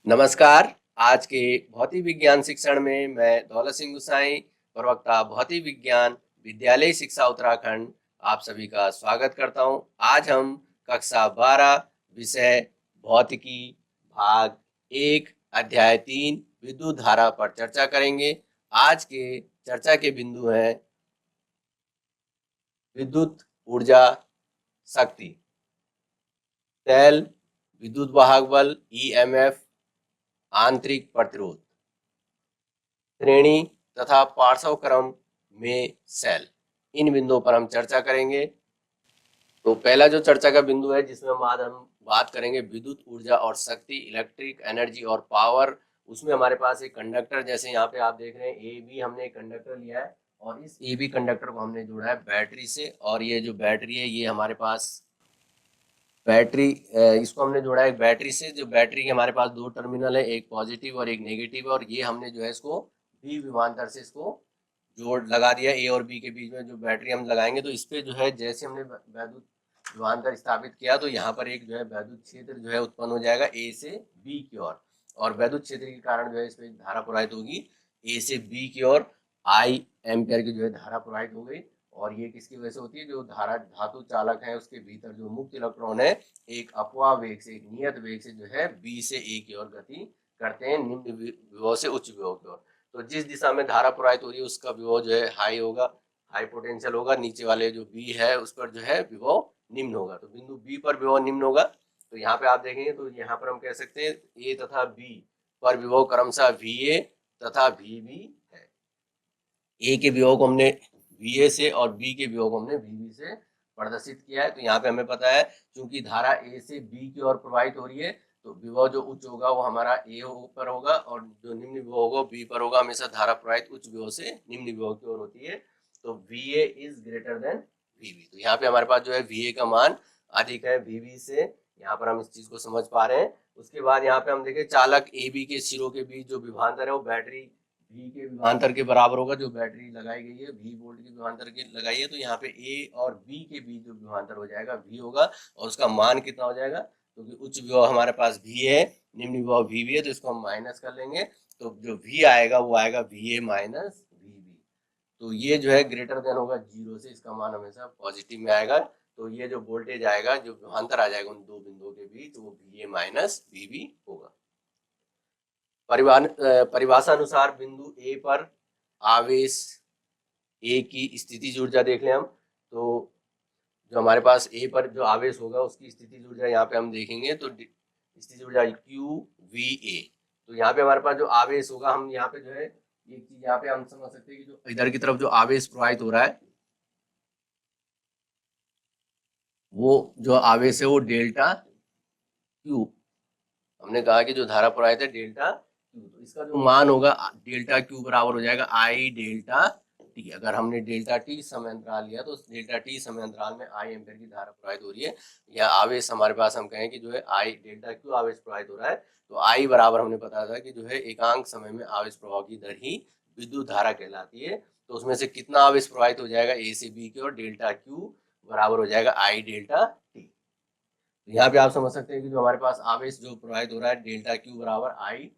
नमस्कार। आज के भौतिक विज्ञान शिक्षण में मैं दौलत सिंह गुसाई, प्रवक्ता भौतिक विज्ञान विद्यालय शिक्षा उत्तराखंड, आप सभी का स्वागत करता हूं। आज हम कक्षा 12 विषय भौतिकी भाग 1 अध्याय 3 विद्युत धारा पर चर्चा करेंगे। आज के चर्चा के बिंदु हैं विद्युत ऊर्जा, शक्ति, सेल, विद्युत वाहक बल, ईएमएफ, आंतरिक प्रतिरोध, श्रेणी तथा पार्श्व क्रम में सेल, इन बिंदुओं पर हम चर्चा करेंगे। तो पहला जो चर्चा का बिंदु है जिसमें हम बात करेंगे विद्युत ऊर्जा और शक्ति, इलेक्ट्रिक एनर्जी और पावर। उसमें हमारे पास एक कंडक्टर, जैसे यहाँ पे आप देख रहे हैं ए बी, हमने एक कंडक्टर लिया है और इस ए बी कंडक्टर को हमने जोड़ा है बैटरी से। और ये जो बैटरी है ये हमारे पास बैटरी, इसको हमने जोड़ा है बैटरी से। जो बैटरी के हमारे पास दो टर्मिनल है, एक पॉजिटिव और एक नेगेटिव, और ये हमने जो है इसको बी विभवांतर से इसको जोड़ लगा दिया। ए और बी के बीच में जो बैटरी हम लगाएंगे तो इस पे जो है जैसे हमने वैद्युत विभवांतर स्थापित किया तो यहाँ पर एक जो है वैद्युत क्षेत्र जो है उत्पन्न हो जाएगा ए से बी की ओर, और वैद्युत क्षेत्र के कारण जो है इसमें धारा प्रवाहित होगी ए से बी की ओर। आई एम्पियर की जो है धारा प्रवाहित हो गई। और ये किसकी वजह से होती है? जो धारा धातु चालक है उसके भीतर जो मुक्त इलेक्ट्रॉन है एक अपवाह वेग से, एक नियत वेग से जो है बी से ए की ओर गति करते हैं, निम्न विभव से उच्च विभव की ओर। तो जिस दिशा में धारा प्रवाहित हो रही है उसका विभव जो है हाई होगा, हाई पोटेंशियल होगा। नीचे वाले जो बी है उस पर जो है विभव निम्न होगा। तो बिंदु बी पर विभव निम्न होगा। तो यहाँ पे आप देखेंगे तो यहाँ पर हम कह सकते हैं ए तथा बी पर विभव क्रमशः वी ए तथा वी बी है। ए के विभव को हमने वी ए से और बी के विभव को हमने वी बी से प्रदर्शित किया है। तो यहाँ पे हमें पता है क्योंकि धारा ए से बी की ओर प्रवाहित हो रही है तो विभव जो उच्च होगा वो हमारा ए पर होगा और जो निम्न विभव होगा बी पर होगा। हमेशा धारा प्रवाहित उच्च विभव से निम्न विभव की ओर होती है। तो V A is greater than V B. तो यहाँ पे हमारे पास जो है वी ए का मान अधिक है वी बी से। यहाँ पर हम इस चीज को समझ पा रहे हैं। उसके बाद यहाँ पे हम देखें चालक ए बी के सिरों के बीच जो विभवांतर है वो बैटरी वी के विभवांतर के बराबर होगा। जो बैटरी लगाई गई है वी वोल्ट के विभवांतर के लगाई है तो यहाँ पे ए और बी के बीच जो विभवांतर हो जाएगा वी होगा और उसका मान कितना हो जाएगा? क्योंकि उच्च विभव हमारे पास वी है, निम्न विभव वी बी है, तो इसको हम माइनस कर लेंगे। तो जो वी आएगा वो आएगा V A minus V B. तो ये जो है ग्रेटर देन होगा जीरो से, इसका मान हमेशा पॉजिटिव में आएगा। तो ये जो वोल्टेज आएगा, जो विभवांतर आ जाएगा उन दो बिंदुओं के बीच, वो V A minus V B होगा। परिभाषा अनुसार बिंदु ए पर आवेश ए की स्थितिज ऊर्जा देख लें हम। तो जो हमारे पास ए पर जो आवेश होगा उसकी स्थितिज ऊर्जा यहाँ पे हम देखेंगे तो स्थितिज ऊर्जा क्यू वी ए। तो यहाँ पे हमारे पास जो आवेश होगा, हम यहाँ पे जो है एक चीज यहाँ पे हम समझ सकते हैं कि जो इधर की तरफ जो आवेश प्रवाहित हो रहा है वो जो आवेश है वो डेल्टा क्यू, हमने कहा कि जो धारा प्रवाहित है डेल्टा क्यू, तो इसका जो मान होगा डेल्टा क्यू बराबर हो जाएगा आई डेल्टा टी। अगर हमने डेल्टा टी समय अंतराल लिया तो डेल्टा टी समय अंतराल में आई एम्पियर की धारा प्रवाहित हो रही है या आवेश हमारे पास हम कहें कि जो है आई डेल्टा क्यू आवेश प्रवाहित हो रहा है। तो आई बराबर हमने बताया था कि जो है एकांक समय में आवेश प्रवाह की दर ही विद्युत धारा कहलाती है। तो उसमें से कितना आवेश प्रवाहित हो जाएगा ए से बी की, और डेल्टा क्यू बराबर हो जाएगा आई डेल्टा टी। यहाँ पे आप समझ सकते हैं कि जो हमारे पास आवेश जो प्रवाहित हो रहा है डेल्टा क्यू बराबर आई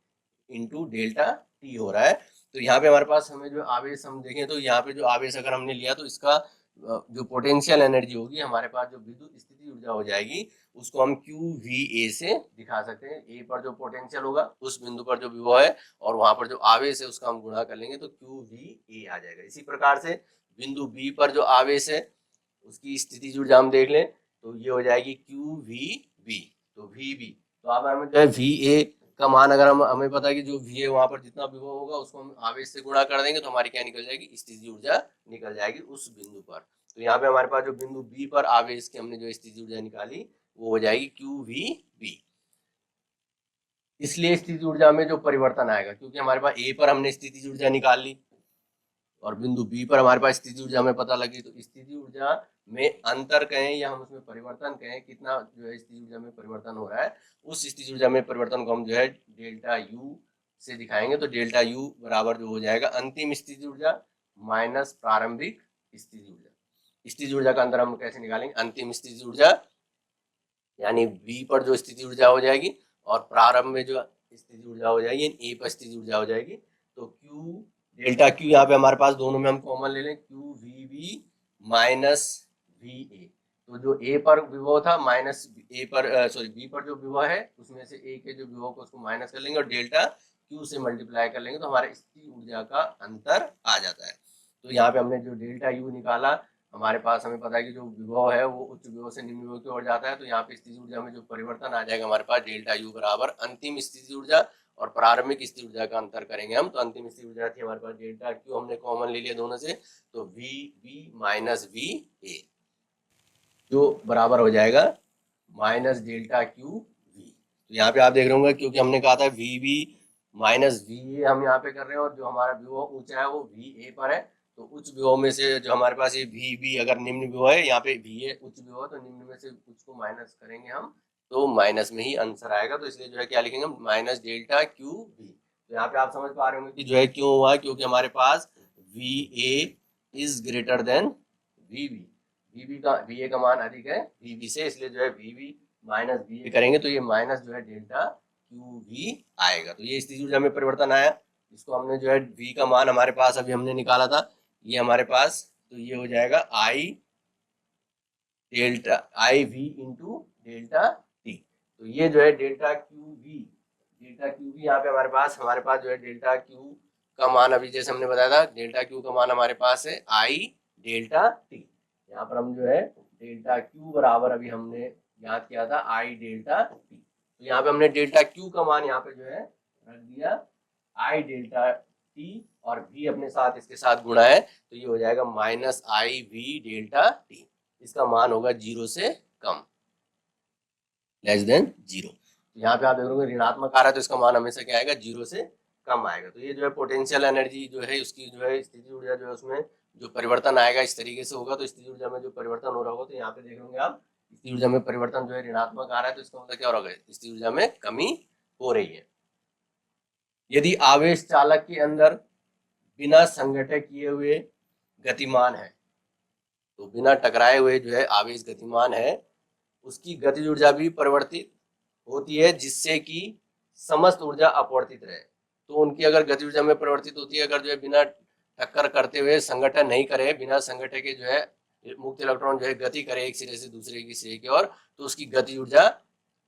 इंटू डेल्टा टी हो रहा है। तो यहाँ पे हमारे पास हमें जो आवेश हम देखें तो यहाँ पे जो आवेश अगर हमने लिया तो इसका जो पोटेंशियल एनर्जी होगी हमारे पास, जो विद्युत स्थिति ऊर्जा हो जाएगी, उसको हम क्यू वी ए से दिखा सकते हैं। ए पर जो पोटेंशियल होगा उस बिंदु पर जो विभव है और वहां पर जो आवेश है उसका हम गुणा कर लेंगे तो क्यू वी ए आ जाएगा। इसी प्रकार से बिंदु बी पर जो आवेश है उसकी स्थिति ऊर्जा हम देख लें तो ये हो जाएगी क्यू वी बी। तो वी बी, तो अब हमें जो है वी ए का मान, अगर हमें पता है कि जो वी है वहां पर जितना विभव होगा उसको हम आवेश से गुणा कर देंगे तो हमारी क्या निकल जाएगी? स्थितिज ऊर्जा निकल जाएगी उस बिंदु पर। तो यहाँ पे हमारे पास जो बिंदु बी पर आवेश की हमने जो स्थितिज ऊर्जा निकाली वो हो जाएगी क्यू वी बी। इसलिए स्थितिज ऊर्जा में जो परिवर्तन आएगा, क्योंकि हमारे पास ए पर हमने स्थितिज ऊर्जा निकाल ली और बिंदु बी पर हमारे पास स्थिति ऊर्जा हमें पता लगी, तो स्थिति ऊर्जा में अंतर कहें या हम उसमें परिवर्तन कहें, कितना जो है स्थिति ऊर्जा में परिवर्तन हो रहा है, उस स्थिति ऊर्जा में परिवर्तन को हम जो है डेल्टा यू से दिखाएंगे। तो डेल्टा यू बराबर जो हो जाएगा अंतिम स्थिति ऊर्जा माइनस प्रारंभिक स्थिति ऊर्जा। स्थिति ऊर्जा का अंतर हम कैसे निकालेंगे? अंतिम स्थिति ऊर्जा यानी बी पर जो स्थिति ऊर्जा हो जाएगी और प्रारंभ में जो स्थिति ऊर्जा हो जाएगी, ए पर स्थिति ऊर्जा हो जाएगी। तो क्यू डेल्टा क्यू यहाँ पे हमारे पास दोनों में हम कॉमन ले लें, Q V B minus V A. तो जो ए पर विभव था माइनस ए पर सॉरी बी पर जो विभव है उसमें से ए के जो विभव को उसको माइनस कर लेंगे और डेल्टा क्यू से मल्टीप्लाई कर लेंगे तो हमारे स्थिति ऊर्जा का अंतर आ जाता है। तो यहाँ पे हमने जो डेल्टा यू निकाला, हमारे पास हमें पता है कि जो विभव है वो उच्च विभव से निम्न विभव की ओर जाता है। तो यहाँ पे स्थिति ऊर्जा में जो परिवर्तन आ जाएगा हमारे पास डेल्टा यू बराबर अंतिम स्थिति ऊर्जा और प्रारंभिक स्थिति ऊर्जा का अंतर करेंगे हम। तो अंतिम स्थिति ऊर्जा थी हमारे पास डेल्टा क्यू, हमने कॉमन ले लिया दोनों से, तो V B minus V A जो बराबर हो जाएगा माइनस डेल्टा क्यू वी। तो यहाँ पे आप देख रहे होंगे क्योंकि हमने कहा था V B minus V A हम यहाँ पे कर रहे हैं और जो हमारा विभव ऊंचा है वो वी ए पर है। तो उच्च विभव में से जो हमारे पास ये वी बी अगर निम्न विभव है, यहाँ पे वी ए उच्च विभव है, तो निम्न में से उच्च को माइनस करेंगे हम तो माइनस में ही आंसर आएगा। तो इसलिए जो है क्या लिखेंगे हम, माइनस डेल्टा क्यू वी। तो यहाँ पे आप समझ पा रहे होंगे कि जो है क्यों हुआ, क्योंकि हमारे पास V A is greater than V B, V A का मान अधिक है वी बी से, इसलिए जो है V B minus V A करेंगे तो ये माइनस जो है डेल्टा क्यू वी आएगा। तो ये स्थिति ऊर्जा में परिवर्तन आया, इसको हमने जो है वी का मान हमारे पास अभी हमने निकाला था, ये हमारे पास, तो ये हो जाएगा I delta I V into delta T. तो ये जो है डेल्टा क्यू वी यहाँ पे हमारे पास जो है डेल्टा क्यू का मान अभी जैसे हमने बताया था, डेल्टा क्यू का मान हमारे पास है आई डेल्टा टी। यहाँ पर हम जो है डेल्टा क्यू बराबर अभी हमने याद किया था आई डेल्टा टी। तो यहाँ पे हमने डेल्टा क्यू का मान यहाँ पे जो है रख दिया आई डेल्टा टी और वी अपने साथ इसके साथ गुणा है, तो ये हो जाएगा माइनस आई वी डेल्टा टी। इसका मान होगा 0 से कम, लेस देन 0। तो यहाँ पे आप देखोगे ऋणात्मक आ रहा है तो इसका मान हमेशा क्या आएगा, 0 से कम आएगा। तो ये जो है पोटेंशियल एनर्जी जो है उसकी जो है स्थिति ऊर्जा जो है उसमें जो परिवर्तन आएगा इस तरीके से होगा। तो स्थिति ऊर्जा में जो परिवर्तन हो रहा होगा, तो यहाँ पे देख लोगे आप स्थिति ऊर्जा में परिवर्तन जो है ऋणात्मक आ रहा है, तो इसका मतलब क्या हो रहा है, स्थिति ऊर्जा में कमी हो रही है। यदि आवेश चालक के अंदर बिना संघटन किए हुए गतिमान है, तो बिना टकराए हुए जो है आवेश गतिमान है, उसकी गतिज ऊर्जा भी परिवर्तित होती है जिससे कि समस्त ऊर्जा अपवर्तित रहे। तो उनकी अगर गति ऊर्जा में परिवर्तित होती है, अगर जो है बिना टक्कर करते हुए संगठन नहीं करे, बिना संगठन के जो है मुक्त इलेक्ट्रॉन जो है गति करे एक सिरे से दूसरे की सिरे की ओर, तो उसकी गति ऊर्जा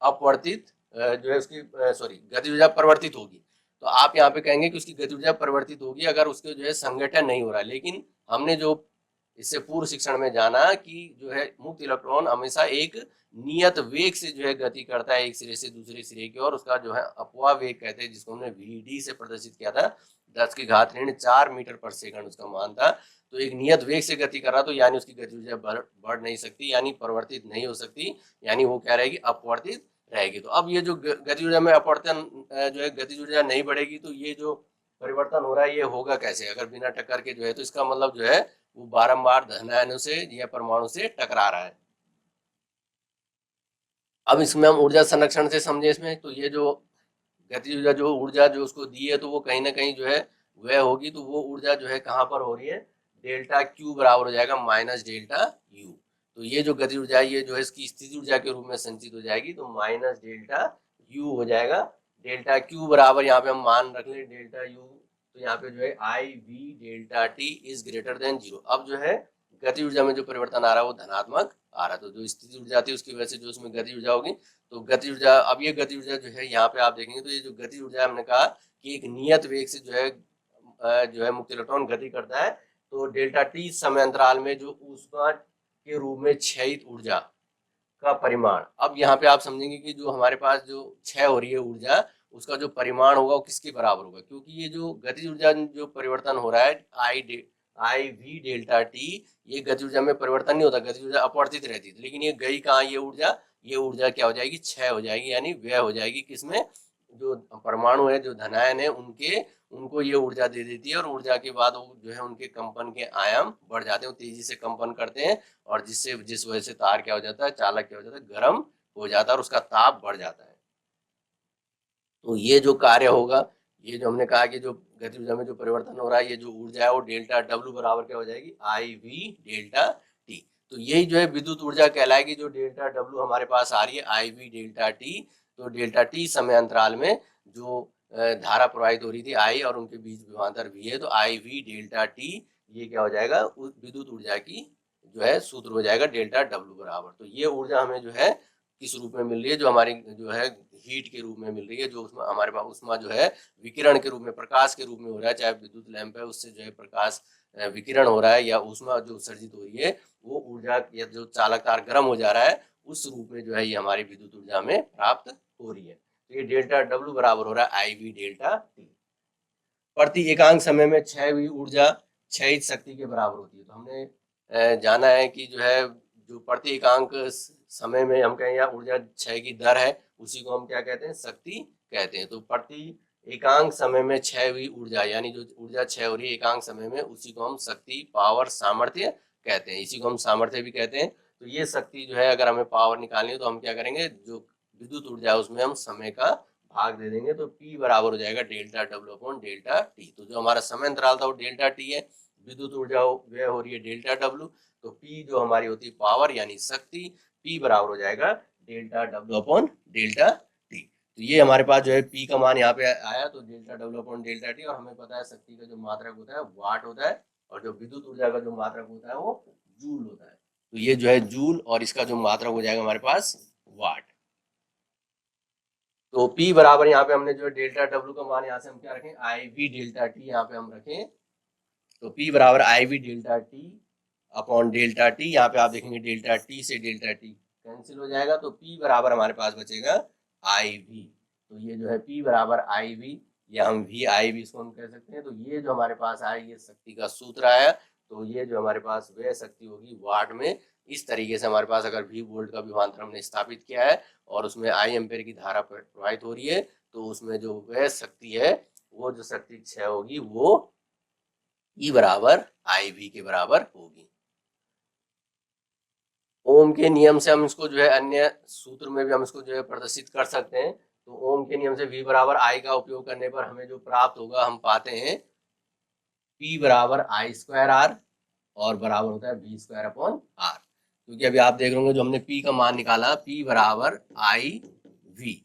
अपवर्तित जो है उसकी गति ऊर्जा परिवर्तित होगी। तो आप यहाँ पे कहेंगे कि उसकी गति ऊर्जा परिवर्तित होगी अगर उसके जो है संगठन नहीं हो रहा है। लेकिन हमने जो इससे पूर्व शिक्षण में जाना कि जो है मुक्त इलेक्ट्रॉन हमेशा एक नियत वेग से जो है गति करता है एक सिरे से दूसरे सिरे की ओर, उसका जो है अपवाह वेग कहते हैं, जिसको हमने वीडी से प्रदर्शित किया था, 10⁻⁴ मीटर पर सेकंड उसका मान था। तो एक नियत वेग से गति कर रहा, तो यानी उसकी गति ऊर्जा बढ़ नहीं सकती, यानी परिवर्तित नहीं हो सकती, यानी वो क्या रहेगी, अपवर्तित रहेगी। तो अब ये जो गति ऊर्जा में अपवर्तन जो है गति ऊर्जा नहीं बढ़ेगी, तो ये जो परिवर्तन हो रहा है ये होगा कैसे, अगर बिना टक्कर के जो है, तो इसका मतलब जो है वो बारंबार धन आयनों से या परमाणु से टकरा रहा है। अब इसमें हम ऊर्जा संरक्षण से समझे इसमें, तो ये जो गति ऊर्जा जो ऊर्जा जो उसको दी है, तो वो कहीं ना कहीं जो है वह होगी, तो वो ऊर्जा जो है कहाँ पर हो रही है, डेल्टा क्यू बराबर हो जाएगा माइनस डेल्टा यू। तो ये जो गति ऊर्जा ये जो है इसकी स्थिति ऊर्जा के रूप में संचित हो जाएगी, तो माइनस डेल्टा यू हो जाएगा। डेल्टा क्यू बराबर यहाँ पे हम मान रख ले डेल्टा यू, तो यहाँ पे जो है I V delta T is greater than 0। अब जो है गति ऊर्जा में जो परिवर्तन आ रहा है वो धनात्मक आ रहा है, तो जो स्थिति ऊर्जा थी उसकी वजह से जो उसमें गति ऊर्जा होगी, तो गति ऊर्जा, अब ये गति ऊर्जा जो है यहाँ पे आप देखेंगे, तो ये जो गति ऊर्जा हमने कहा कि एक नियत वेग से जो है मुक्त इलेक्ट्रॉन गति करता है, तो डेल्टा टी समय अंतराल में जो ऊष्मा के रूप में क्षयित ऊर्जा का परिमाण, अब यहाँ पे आप समझेंगे कि जो हमारे पास जो क्षय हो रही है ऊर्जा, उसका जो परिमाण होगा वो किसके बराबर होगा, क्योंकि ये जो गति ऊर्जा जो परिवर्तन हो रहा है आई वी डेल्टा टी, ये गति ऊर्जा में परिवर्तन नहीं होता, गति ऊर्जा अपवर्तित रहती है, लेकिन ये गई कहाँ, ये ऊर्जा क्या हो जाएगी, क्षय हो जाएगी, यानी व्यय हो जाएगी। किसमें, जो परमाणु है, जो धनायन है, उनको ये ऊर्जा दे देती है, और ऊर्जा के बाद वो जो है उनके कंपन के आयाम बढ़ जाते हैं, तेजी से कंपन करते हैं, और जिस वजह से तार क्या हो जाता है, चालक क्या हो जाता है, गर्म हो जाता है और उसका ताप बढ़ जाता है। तो ये जो कार्य होगा, ये जो हमने कहा कि जो गति ऊर्जा में जो परिवर्तन हो रहा है, ये जो ऊर्जा है वो डेल्टा डब्ल्यू बराबर क्या हो जाएगी, आई वी डेल्टा टी। तो यही जो है विद्युत ऊर्जा कहलाएगी, जो डेल्टा डब्ल्यू हमारे पास आ रही है आई वी डेल्टा टी। तो डेल्टा टी समय अंतराल में जो धारा प्रवाहित हो रही थी I और उनके बीच विभवांतर V है, तो IV डेल्टा T ये क्या हो जाएगा, उस विद्युत ऊर्जा की जो है सूत्र हो जाएगा डेल्टा W बराबर। तो ये ऊर्जा हमें जो है किस रूप में मिल रही है, जो हमारी जो है हीट के रूप में मिल रही है, जो उसमें हमारे पास उष्मा जो है विकिरण के रूप में, प्रकाश के रूप में हो रहा है, चाहे विद्युत लैंप है उससे जो है प्रकाश विकिरण हो रहा है या ऊष्मा जो उत्सर्जित हो रही है वो ऊर्जा या जो चालक तार गर्म हो जा रहा है उस रूप में जो है ये हमारी विद्युत ऊर्जा में प्राप्त हो रही है। तो ये डेल्टा W बराबर हो रहा है IV डेल्टा T। प्रति एकांक समय में क्षय हुई ऊर्जा क्षयित शक्ति के बराबर होती है। तो हमने जाना है कि जो है जो प्रति एकांक समय में हम कहें या ऊर्जा क्षय की दर है उसी को हम क्या कहते हैं, शक्ति कहते हैं। तो प्रति एकांक समय में क्षय हुई ऊर्जा यानी जो ऊर्जा क्षय हो रही है एकांक समय में उसी को हम शक्ति, पावर, सामर्थ्य कहते हैं। इसी को हम सामर्थ्य भी कहते हैं। तो ये शक्ति जो है अगर हमें पावर निकालनी है तो हम क्या करेंगे, जो विद्युत ऊर्जा है उसमें हम समय का भाग दे देंगे, तो P बराबर हो जाएगा delta W upon delta T। तो जो हमारा समय अंतराल था वो डेल्टा T है, विद्युत ऊर्जा व्यय हो रही है डेल्टा W, तो P जो हमारी होती है पावर यानी शक्ति, P बराबर हो जाएगा delta W upon delta T। तो ये हमारे पास जो है P का मान यहाँ पे आया, तो delta W upon delta T। और हमें पता है शक्ति का जो मात्रक होता है वाट होता है और जो विद्युत ऊर्जा का जो मात्रक होता है वो जूल होता है। तो ये जो है जूल और इसका जो मात्रक हो जाएगा हमारे पास वाट। तो P बराबर यहाँ पे हमने जो डेल्टा W का मान यहाँ से हम क्या रखें, IV डेल्टा T यहाँ पे हम रखें। तो P बराबर IV delta T upon delta T। यहाँ पे आप देखेंगे डेल्टा T से डेल्टा T कैंसिल हो जाएगा, तो P बराबर हमारे पास बचेगा IV। तो ये जो है P बराबर IV या हम VIV इसको हम कह सकते हैं। तो ये जो हमारे पास आया ये शक्ति का सूत्र आया। तो ये जो हमारे पास वह शक्ति होगी वाट में। इस तरीके से हमारे पास अगर V वोल्ट का विभवांतर हमने स्थापित किया है और उसमें I एम्पेयर की धारा प्रवाहित हो रही है तो उसमें जो वह शक्ति है वो जो शक्ति क्षय होगी वो E बराबर IV के बराबर होगी। ओम के नियम से हम इसको जो है अन्य सूत्र में भी हम इसको जो है प्रदर्शित कर सकते हैं। तो ओम के नियम से V बराबर I का उपयोग करने पर हमें जो प्राप्त होगा हम पाते हैं P बराबर I स्क्वायर R और बराबर होता है V स्क्वायर अपॉन R। क्योंकि अभी आप देख रहे होंगे जो हमने P का मान निकाला P बराबर IV।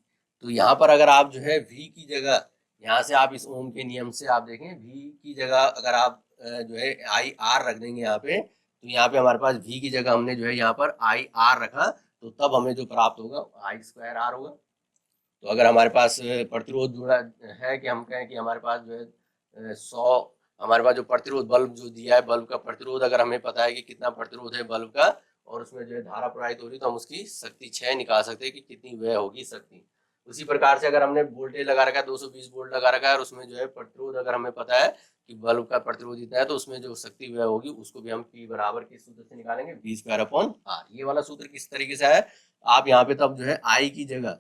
तो यहाँ पर अगर आप जो है V की जगह यहाँ से आप इस ओम के नियम से आप देखें V की जगह अगर आप जो है IR रख देंगे यहाँ पे, तो यहाँ पे हमारे पास V की जगह हमने जो है यहाँ पर IR रखा तो तब हमें जो प्राप्त होगा I स्क्वायर R होगा। तो अगर हमारे पास प्रतिरोध जुड़ा है कि हम कहें कि हमारे पास जो है 100 हमारे पास जो प्रतिरोध बल्ब जो दिया है बल्ब का प्रतिरोध अगर हमें पता है कि कितना प्रतिरोध है बल्ब का और उसमें जो है धारा प्रवाहित हो रही तो हम उसकी शक्ति क्षय निकाल सकते हैं कि कितनी व्यय होगी शक्ति। उसी प्रकार से अगर हमने वोल्टेज लगा रखा है 220 वोल्ट लगा रखा है और उसमें जो है प्रतिरोध अगर हमें पता है कि बल्ब का प्रतिरोध इतना है तो उसमें जो शक्ति व्यय होगी उसको भी हम P बराबर किस सूत्र से निकालेंगे, V स्क्वायर अपॉन R। ये वाला सूत्र किस तरीके से है आप यहाँ पे तब जो है I की जगह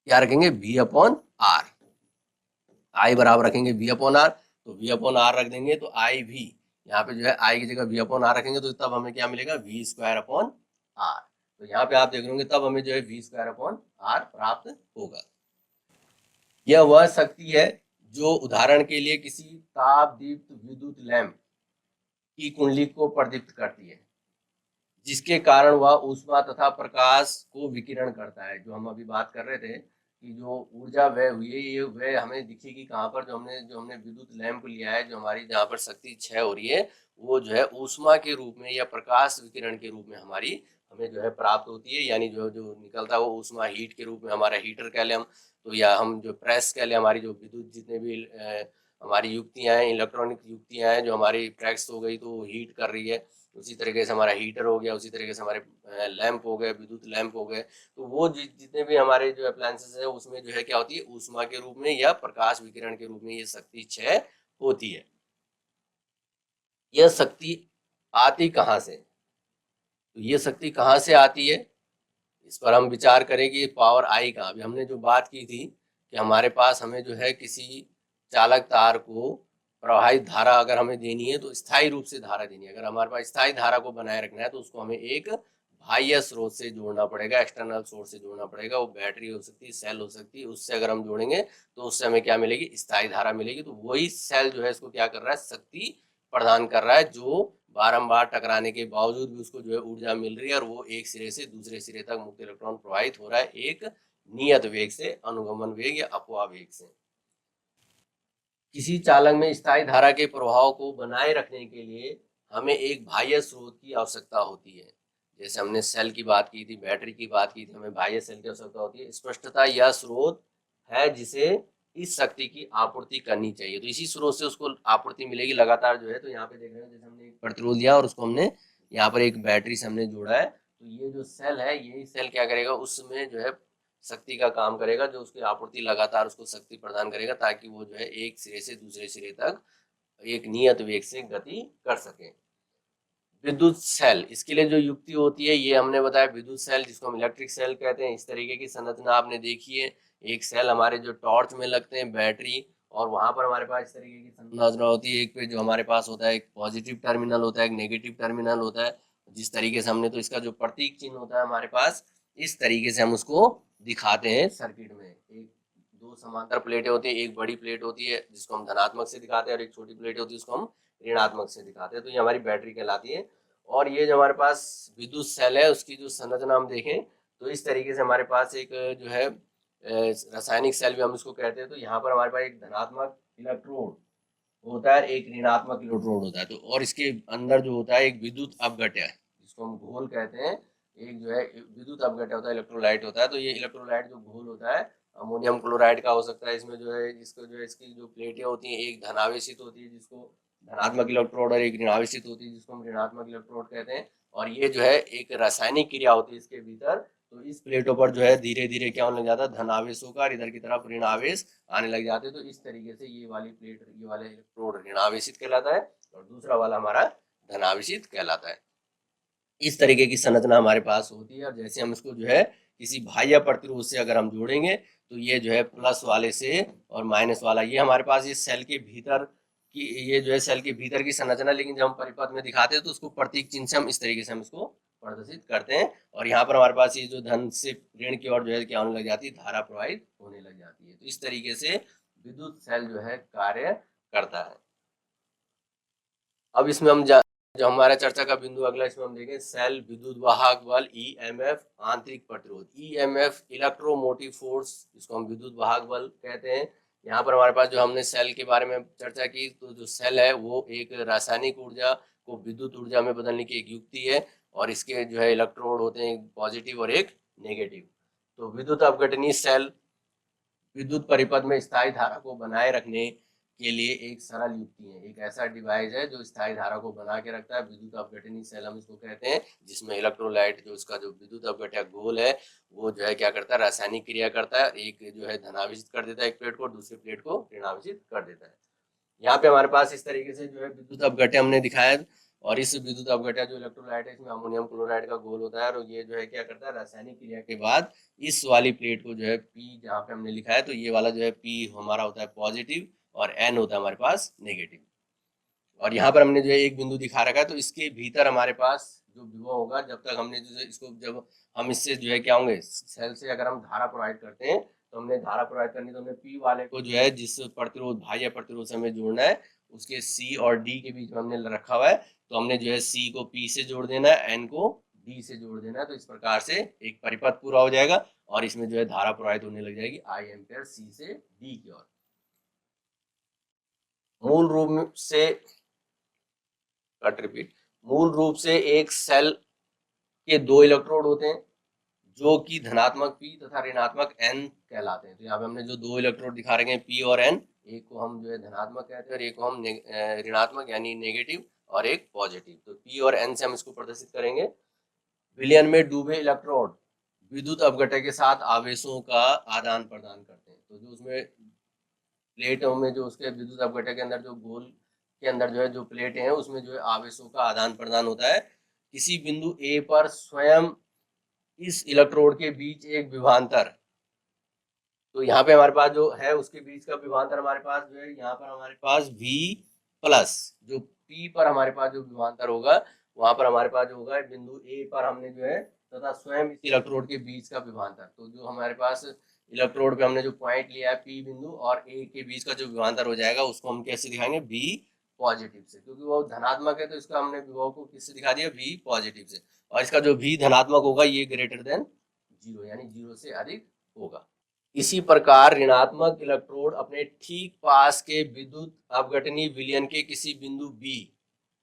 क्या रखेंगे V अपॉन R, I बराबर रखेंगे V अपॉन R। तो V अपॉन R रख देंगे तो I V यहाँ पे जो है I की जगह V अपॉन R रखेंगे तो तब हमें क्या मिलेगा V स्क्वायर अपॉन R। तो यहाँ पे आप देख रहे होंगे तब हमें जो है V स्क्वायर अपॉन R प्राप्त होगा। यह वह शक्ति है जो उदाहरण के लिए किसी ताप दीप्त विद्युत लैंप की कुंडली को प्रदीप्त करती है जिसके कारण वह ऊष्मा तथा प्रकाश को विकिरण करता है। जो हम अभी बात कर रहे थे कि जो ऊर्जा व्यय हुई है ये व्यय हमें दिखेगी कहाँ पर, जो हमने विद्युत लैंप लिया है जो हमारी जहाँ पर शक्ति क्षय हो रही है वो जो है ऊष्मा के रूप में या प्रकाश विकिरण के रूप में हमारी हमें जो है प्राप्त होती है। यानी जो जो निकलता है वो ऊष्मा हीट के रूप में हमारा हीटर कह लें हम तो, या हम जो प्रेस कह लें, हमारी जो विद्युत जितने भी हमारी युक्तियाँ हैं, इलेक्ट्रॉनिक युक्तियाँ हैं जो हमारी प्रेस हो गई तो हीट कर रही है, उसी तरीके से हमारा हीटर हो गया, उसी तरीके से हमारे लैंप हो गए, विद्युत लैंप हो गए। तो वो जितने भी हमारे जो अप्लायंसेस है उसमें जो है क्या होती है ऊष्मा के रूप में या प्रकाश विकिरण के रूप में ये शक्ति क्षय होती है। यह शक्ति आती कहाँ से, तो ये शक्ति कहाँ से आती है इस पर हम विचार करेंगे। पावर आई का अभी हमने जो बात की थी कि हमारे पास हमें जो है किसी चालक तार को प्रवाहित धारा अगर हमें देनी है तो स्थायी रूप से धारा देनी है। अगर हमारे पास स्थायी धारा को बनाए रखना है तो उसको हमें एक बाह्य स्रोत से जोड़ना पड़ेगा, एक्सटर्नल सोर्स से जोड़ना पड़ेगा। वो बैटरी हो सकती है, सेल हो सकती है, उससे अगर हम जोड़ेंगे तो उससे हमें क्या मिलेगी, स्थायी धारा मिलेगी। तो वही सेल जो है इसको क्या कर रहा है, शक्ति प्रदान कर रहा है, जो बारंबार टकराने के बावजूद भी उसको जो है ऊर्जा मिल रही है और वो एक सिरे से दूसरे सिरे तक मुक्त इलेक्ट्रॉन प्रवाहित हो रहा है एक नियत वेग से, अनुगमन वेग या अपवाह वेग से। किसी चालक में स्थायी धारा के प्रभाव को बनाए रखने के लिए हमें एक बाह्य स्रोत की आवश्यकता होती है। जैसे हमने सेल की बात की थी, बैटरी की बात की थी, हमें बाह्य सेल की आवश्यकता होती है। स्पष्टता यह स्रोत है जिसे इस शक्ति की आपूर्ति करनी चाहिए, तो इसी स्रोत से उसको आपूर्ति मिलेगी लगातार जो है। तो यहाँ पे देख रहे हैं, जैसे हमने एक प्रतिरोध लिया और उसको हमने यहाँ पर एक बैटरी से हमने जोड़ा है, तो ये जो सेल है, यही सेल क्या करेगा, उसमें जो है शक्ति का काम करेगा, जो उसकी आपूर्ति लगातार उसको शक्ति प्रदान करेगा, ताकि वो जो है एक सिरे से दूसरे सिरे तक एक नियत वेग से गति कर सके। विद्युत सेल, इसके लिए जो युक्ति होती है ये हमने बताया, विद्युत सेल जिसको हम इलेक्ट्रिक सेल कहते हैं। इस तरीके की संरचना आपने देखी है। एक सेल हमारे जो टॉर्च में लगते हैं, बैटरी, और वहां पर हमारे पास इस तरीके की संरचना होती है। एक पे जो हमारे पास होता है, एक पॉजिटिव टर्मिनल होता है, एक नेगेटिव टर्मिनल होता है। जिस तरीके से हमने, तो इसका जो प्रतीक चिन्ह होता है हमारे पास, इस तरीके से हम उसको दिखाते हैं सर्किट में। एक दो समांतर प्लेटें होती है, एक बड़ी प्लेट होती है जिसको हम धनात्मक से दिखाते हैं, और एक छोटी प्लेट होती है उसको हम ऋणात्मक से दिखाते हैं। तो ये हमारी बैटरी कहलाती है। और ये जो हमारे पास विद्युत सेल है, उसकी जो संरचना हम देखें तो इस तरीके से हमारे पास एक जो है रासायनिक सेल भी हम इसको कहते हैं। तो यहाँ पर हमारे पास एक धनात्मक इलेक्ट्रोड होता है, एक ऋणात्मक इलेक्ट्रोड होता है। तो और इसके अंदर जो होता है एक विद्युत अपघट्य जिसको हम घोल कहते हैं। एक जो है विद्युत अपघट्य होता है, इलेक्ट्रोलाइट होता है। तो ये इलेक्ट्रोलाइट जो घोल होता है, अमोनियम क्लोराइड का हो सकता है। इसमें जो है इसको जो है इसकी जो प्लेटें होती हैं, एक धनावेशित होती है जिसको धनात्मक इलेक्ट्रोड, और एक ऋणावेशित होती है जिसको हम ऋणात्मक इलेक्ट्रोड कहते हैं। और ये जो है एक रासायनिक क्रिया होती है इसके भीतर। तो इस प्लेटों पर जो है धीरे धीरे क्या होने लग जाता है, धनावेशों का, और इधर की तरफ ऋणावेश आने लग जाते हैं। तो इस तरीके से ये वाली प्लेट, ये वाले इलेक्ट्रोड ऋणावेशित कहलाता है, और दूसरा वाला हमारा धनावेशित कहलाता है। इस तरीके की संरचना हमारे पास होती है। और जैसे हम इसको जो है किसी बाह्य प्रतिरोध से अगर हम जोड़ेंगे, तो ये जो है प्लस वाले से और माइनस वाला, ये हमारे पास ये सेल के भीतर की, ये जो है सेल के भीतर की संरचना। लेकिन जब हम परिपथ में दिखाते हैं तो उसको प्रतीक चिन्ह से हम इस तरीके से हम इसको प्रदर्शित करते हैं। और यहाँ पर हमारे पास ये जो धन से ऋण की ओर जो है क्या होने लग जाती है, धारा प्रवाहित होने लग जाती है। तो इस तरीके से विद्युत सेल जो है कार्य करता है। अब इसमें हम जो हमारा चर्चा का बिंदु अगला, इसमें हम देखें सेल विद्युत वाहक बल, ईएमएफ, आंतरिक प्रतिरोध। ईएमएफ इलेक्ट्रोमोटिव फोर्स, जिसको हम विद्युत वाहक बल कहते हैं। यहाँ पर हमारे पास जो हमने सेल के बारे में चर्चा की, तो जो सेल है वो एक रासायनिक ऊर्जा को विद्युत ऊर्जा में बदलने की एक युक्ति है। और इसके जो है इलेक्ट्रोड होते हैं, एक पॉजिटिव और एक नेगेटिव। तो विद्युत अपघटनीय सेल विद्युत परिपथ में स्थायी धारा को बनाए रखने के लिए एक सरल युक्ति है। एक ऐसा डिवाइस है जो स्थायी धारा को बना के रखता है। विद्युत अपघटनीय सेल हम इसको कहते हैं, जिसमें इलेक्ट्रोलाइट, जो उसका जो विद्युत अपघट्य घोल है, वो जो है क्या करता है, रासायनिक क्रिया करता है। एक जो है धनावेशित कर देता है एक प्लेट को, दूसरी प्लेट को ऋणावेशित कर देता है। यहाँ पे हमारे पास इस तरीके से जो है विद्युत अपघट्य हमने दिखाया। और इस विद्युत अपघट्य जो इलेक्ट्रोलाइट है, इसमें अमोनियम क्लोराइड का घोल होता है। और ये जो है क्या करता है, रासायनिक क्रिया के बाद इस वाली प्लेट को जो है P, जहाँ पे हमने लिखा है, तो ये वाला जो है P हमारा होता है पॉजिटिव, और N होता है हमारे पास नेगेटिव। और यहाँ पर हमने जो है एक बिंदु दिखा रखा है, तो इसके भीतर हमारे पास जो विभव होगा, जब तक हमने जो इसको, जब हम इससे जो है क्या होंगे, सेल से अगर हम धारा प्रोवाइड करते हैं, तो हमने धारा प्रोवाइड करनी, तो हमने पी वाले को जो है जिस प्रतिरोध, बाह्य प्रतिरोध से हमें जोड़ना है, उसके सी और डी के बीच में हमने रखा हुआ है। तो हमने जो है सी को पी से जोड़ देना है, एन को डी से जोड़ देना है। तो इस प्रकार से एक परिपथ पूरा हो जाएगा, और इसमें जो है धारा प्रवाहित होने लग जाएगी आई एम्पियर सी से डी की ओर। मूल रूप से रिपीट, मूल रूप से एक सेल के दो इलेक्ट्रोड होते हैं, जो कि धनात्मक P तथा ऋणात्मक N कहलाते हैं। तो यहाँ पे हमने जो दो इलेक्ट्रोड दिखा रखे हैं P और N, एक को हम जो है धनात्मक कहते हैं और एक को हम ऋणात्मक यानी नेगेटिव, और एक पॉजिटिव। तो P और N से हम इसको प्रदर्शित करेंगे। विलयन में डूबे इलेक्ट्रोड विद्युत अपघट्य के साथ आवेशों का आदान प्रदान करते हैं। तो जो उसमें प्लेटों में जो उसके विद्युत अपघट्य के अंदर जो गोल के अंदर जो है जो प्लेटें हैं, उसमें जो है आवेशों का आदान प्रदान होता है। किसी बिंदु A पर स्वयं इस इलेक्ट्रोड के बीच एक विभवांतर, तो यहाँ पे हमारे पास जो है उसके बीच का विभवांतर हमारे पास जो है, यहाँ पर हमारे पास V प्लस, जो P पर हमारे पास जो विभवांतर होगा, वहां पर हमारे पास जो होगा बिंदु A पर हमने जो है तथा स्वयं इस इलेक्ट्रोड के बीच का विभवांतर। तो जो हमारे पास इलेक्ट्रोड पे हमने जो पॉइंट लिया है P बिंदु और A के बीच का जो विभवांतर हो जाएगा, उसको हम कैसे दिखाएंगे, V पॉजिटिव से, क्योंकि वो धनात्मक है। तो इसका हमने विभव को किससे दिखा दिया, V पॉजिटिव से। और इसका जो V धनात्मक होगा, ये ग्रेटर देन जीरो, यानी जीरो से अधिक होगा। इसी प्रकार ऋणात्मक इलेक्ट्रोड अपने ठीक पास के विद्युत अपघटनीय विलयन के किसी बिंदु बी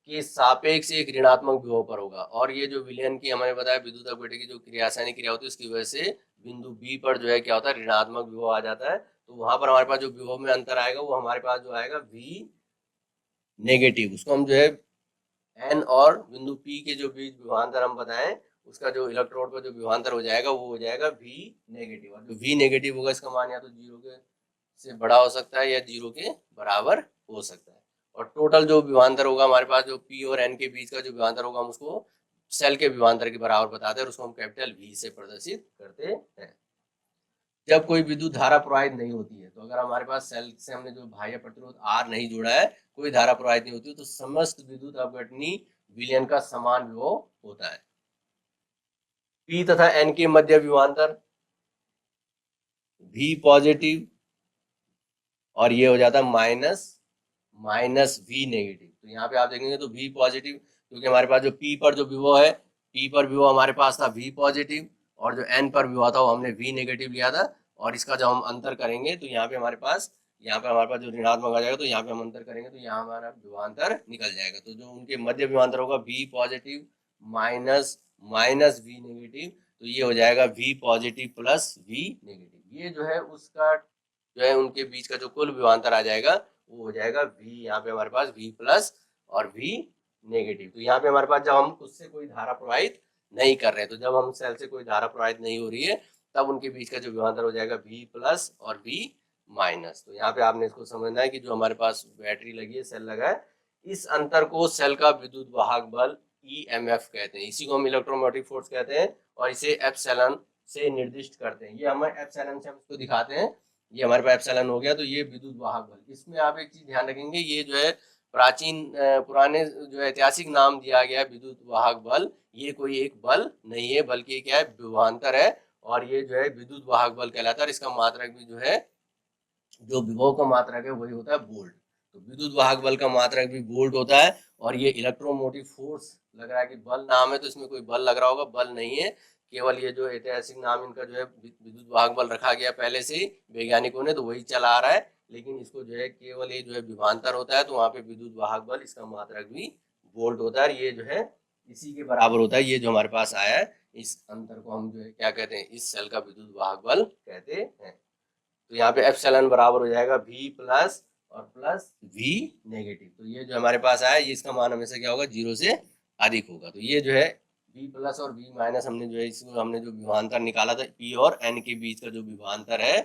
के सापेक्ष एक ऋणात्मक विभव पर होगा। और ये जो विलयन की हमें बताया विद्युत अपघटन की जो रासायनिक क्रिया होती है उसकी वजह से बिंदु बी पर जो है क्या होता है, ऋणात्मक विभव आ जाता है। तो वहां पर हमारे पास जो विभव में अंतर आएगा वो हमारे पास जो आएगा वी नेगेटिव। उसको हम जो है एन और बिंदु पी के जो बीच विभवांतर हम बताएं उसका जो इलेक्ट्रोड पर जो विभवांतर हो जाएगा वो हो जाएगा वी नेगेटिव। और जो वी नेगेटिव होगा इसका मान या तो जीरो के से बड़ा हो सकता है या जीरो के बराबर हो सकता है। और टोटल जो विभवांतर होगा हमारे पास जो पी और एन के बीच का जो विभवांतर होगा हम उसको सेल के विभवांतर के बराबर बताते हैं और उसको हम कैपिटल वी से प्रदर्शित करते हैं। जब कोई विद्युत धारा प्रवाहित नहीं होती है, तो अगर हमारे पास सेल से हमने जो बाह्य प्रतिरोध आर नहीं जोड़ा है, कोई धारा प्रवाहित नहीं होती, तो समस्त विद्युत अपघटनीय विलयन का समान विभव होता है। पी तथा एन के मध्य विभवांतर वी पॉजिटिव और ये हो जाता है माइनस वी नेगेटिव। तो यहाँ पे आप देखेंगे तो वी पॉजिटिव, क्योंकि हमारे पास जो पी पर जो विभव है, पी पर विभव हमारे पास था वी पॉजिटिव और जो एन पर विभव था वो हमने वी नेगेटिव लिया था। और इसका जब हम अंतर करेंगे तो यहाँ पे हमारे पास जो ऋणात्मक आ जाएगा, तो यहाँ पे हम अंतर करेंगे तो यहाँ हमारा विभवांतर निकल जाएगा। तो जो उनके मध्य विभवांतर होगा V positive minus V negative, तो ये हो जाएगा V positive plus V negative. ये जो है उसका जो है उनके बीच का जो कुल विभवांतर आ जाएगा वो हो जाएगा वी, यहाँ पे हमारे पास वी प्लस और वी नेगेटिव। तो यहाँ पे हमारे पास जब हम उससे कोई धारा प्रवाहित नहीं कर रहे हैं, तो जब हम सेल से कोई धारा प्रवाहित नहीं हो रही है तब उनके बीच का जो विभवांतर हो जाएगा वी प्लस और वी माइनस। तो यहाँ पे आपने इसको समझना है कि जो हमारे पास बैटरी लगी है, सेल लगा है, इस अंतर को सेल का विद्युत वाहक बल EMF कहते हैं। इसी को हम इलेक्ट्रोमोटिव फोर्स कहते हैं और इसे एप्सिलॉन से निर्दिष्ट करते हैं। ये हमें एप्सिलॉन से हम इसको दिखाते हैं। ये हमारे पास एप्सिलॉन हो गया। तो ये विद्युत वाहक बल, इसमें आप एक चीज ध्यान रखेंगे, ये जो है प्राचीन पुराने जो ऐतिहासिक नाम दिया गया है विद्युत वाहक बल, ये कोई एक बल नहीं है बल्कि क्या है, विभवांतर है। और ये जो है विद्युत वाहक बल कहलाता है। और इसका मात्रक भी जो है, जो विभव का मात्रक है वही होता है वोल्ट। तो विद्युत वाहक बल का मात्रक भी वोल्ट होता है। और ये इलेक्ट्रोमोटिव फोर्स लग रहा है कि बल नाम है, तो इसमें कोई बल लग रहा होगा, बल नहीं है, केवल ये जो ऐतिहासिक नाम इनका जो है विद्युत वाहक बल रखा गया पहले से ही वैज्ञानिकों ने, तो वही चला आ रहा है। लेकिन इसको जो है केवल ये जो है विभवांतर होता है, तो वहाँ पे विद्युत वाहक बल इसका मात्रक भी वोल्ट होता है। ये जो है इसी के बराबर होता है। ये जो हमारे पास आया है, इस अंतर को हम जो है क्या कहते हैं, इस सेल का विद्युत वाहक बल कहते हैं। तो यहाँ पे एप्सिलॉन बराबर हो जाएगा वी प्लस और प्लस वी नेगेटिव। तो ये जो हमारे पास आया, ये इसका मान हमेशा क्या होगा, जीरो से अधिक होगा। तो ये जो है वी प्लस और वी माइनस, हमने जो है इसको हमने जो विभवांतर निकाला था पी और एन के बीच का जो विभवांतर है,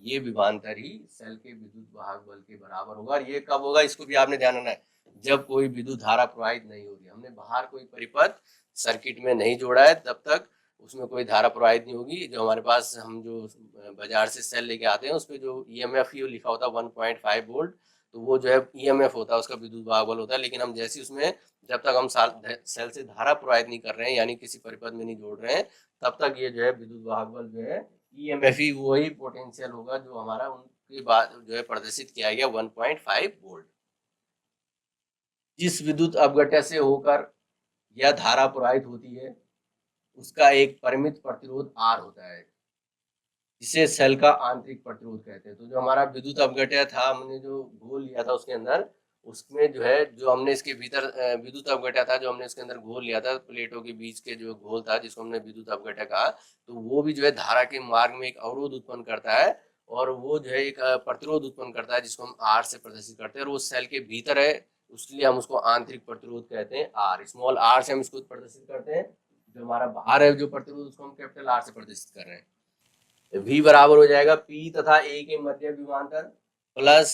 ये विभवांतर ही सेल के विद्युत वाहक बल के बराबर होगा। और ये कब होगा, इसको भी आपने ध्यान रखना है, जब कोई विद्युत धारा प्रवाहित नहीं हो रही, हमने बाहर कोई परिपथ सर्किट में नहीं जोड़ा है, तब तक उसमें कोई धारा प्रवाहित नहीं होगी। जो हमारे पास हम जो बाजार से सेल लेके आते हैं उस पर जो EMF लिखा होता है 1.5 वोल्ट, तो वो जो है EMF होता है, उसका विद्युत वाहक बल होता है। लेकिन हम जैसे उसमें जब तक हम सेल से धारा प्रवाहित नहीं कर रहे हैं, यानी किसी परिपथ में नहीं जोड़ रहे हैं, तब तक ये जो है विद्युत वाहक बल जो है EMF ही वही पोटेंशियल होगा जो हमारा उनके बाद जो है प्रदर्शित किया गया 1.5 वोल्ट। जिस विद्युत अपघट्य से होकर यह धारा प्रवाहित होती है उसका एक परिमित प्रतिरोध R होता है, जिसे सेल का आंतरिक प्रतिरोध कहते हैं। तो जो हमारा विद्युत अपघट्य था, हमने जो घोल लिया था उसके अंदर, उसमें जो है जो हमने इसके भीतर विद्युत अपघट्य था, जो हमने इसके अंदर घोल लिया था, प्लेटों के बीच के जो घोल था जिसको हमने विद्युत अपघट्य कहा, तो वो भी जो है धारा के मार्ग में एक अवरोध उत्पन्न करता है और वो जो है एक प्रतिरोध उत्पन्न करता है जिसको हम R से प्रदर्शित करते हैं। और वो सेल के भीतर है, उसलिए हम उसको आंतरिक प्रतिरोध कहते हैं। R, स्मॉल r से हम इसको प्रदर्शित करते हैं। जो हमारा बाहर है जो प्रतिरोध, उसको हम कैपिटल R से प्रदर्शित कर रहे हैं। V बराबर हो जाएगा P तथा A के मध्य विभवांतर प्लस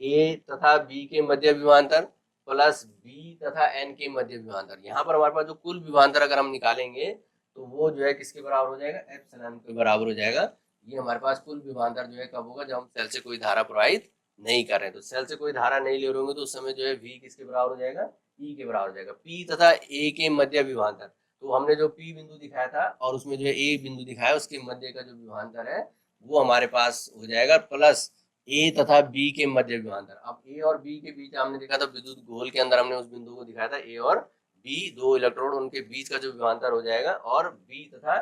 A तथा B के मध्य विभवांतर प्लस B तथा N के मध्य विभवांतर। यहाँ पर हमारे पास जो कुल विभवांतर अगर हम निकालेंगे तो वो जो है किसके बराबर हो जाएगा, एप्सिलॉन के बराबर हो जाएगा। ये हमारे पास कुल विभवांतर जो है कब होगा, जब हम सेल से कोई धारा प्रवाहित नहीं कर रहे हैं। तो सेल से कोई धारा नहीं ले रहे होंगे तो उस समय जो है V किसके बराबर हो जाएगा, E के बराबर हो जाएगा। P तथा A के मध्य विभवांतर, तो हमने जो P बिंदु दिखाया था और उसमें जो है A बिंदु दिखाया, उसके मध्य का जो विभवांतर है वो हमारे पास हो जाएगा प्लस A तथा B के मध्य विभवांतर। अब A और B के बीच हमने देखा था विद्युत घोल के अंदर, हमने उस बिंदु को दिखाया था A और B, दो इलेक्ट्रोड, उनके बीच का जो विभवांतर हो जाएगा, और B तथा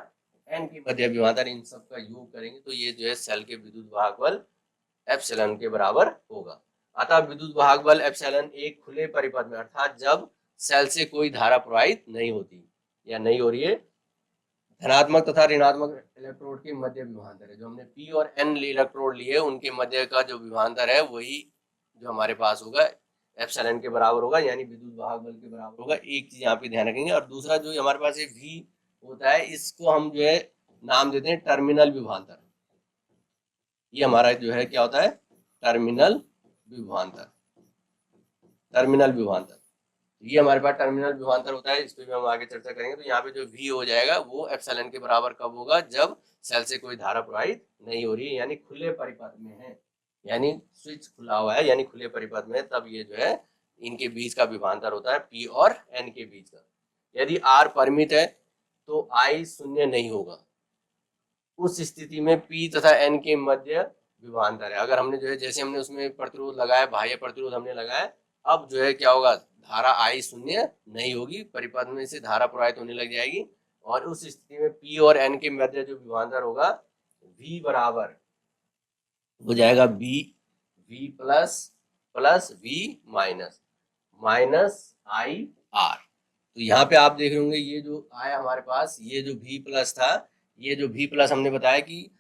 एन के मध्य विभवांतर, इन सब का योग करेंगे तो ये जो है सेल के विद्युत वाहक बल एप्सिलॉन के बराबर होगा। अतः विद्युत वाहक बल एप्सिलॉन एक खुले परिपथ में, अर्थात जब सेल से कोई धारा प्रवाहित नहीं होती या नहीं हो रही है, धनात्मक तथा ऋणात्मक इलेक्ट्रोड के मध्य विभवांतर है, जो हमने पी और एन इलेक्ट्रोड लिए उनके मध्य का जो विभवांतर है वही जो हमारे पास होगा एप्सिलॉन के बराबर होगा, यानी विद्युत वाहक बल के बराबर होगा। एक चीज यहाँ पे ध्यान रखेंगे। और दूसरा जो हमारे पास V होता है, इसको हम जो है नाम देते हैं टर्मिनल विभवांतर। ये हमारा जो है क्या होता है, टर्मिनल विभवांतर। टर्मिनल विभवांतर, ये हमारे पास टर्मिनल विभवांतर होता है, इस पे भी हम आगे चर्चा करेंगे। तो यहाँ पे जो V हो जाएगा वो एप्सिलॉन के बराबर कब होगा, जब सेल से कोई धारा प्रवाहित नहीं हो रही है, यानी खुले परिपथ में है, यानी स्विच खुला हुआ है, यानी खुले परिपथ में, तब ये जो है इनके बीच का विभवांतर होता है P और N के बीच का। यदि R परिमित है तो I शून्य नहीं होगा, उस स्थिति में P तथा N के मध्य विभवांतर है। अगर हमने जो है जैसे हमने उसमें प्रतिरोध लगाया, बाह्य प्रतिरोध हमने लगाया, अब जो है क्या होगा, धारा I शून्य नहीं होगी, परिपथ में से धारा प्रवाहित होने लग जाएगी, और उस स्थिति में P और N के मध्य जो विभवांतर होगा V बराबर हो जाएगा V plus plus V minus minus IR। तो यहाँ पे आप देख रहे होंगे ये जो आया हमारे पास, ये जो V प्लस था, ये जो V प्लस हमने बताया कि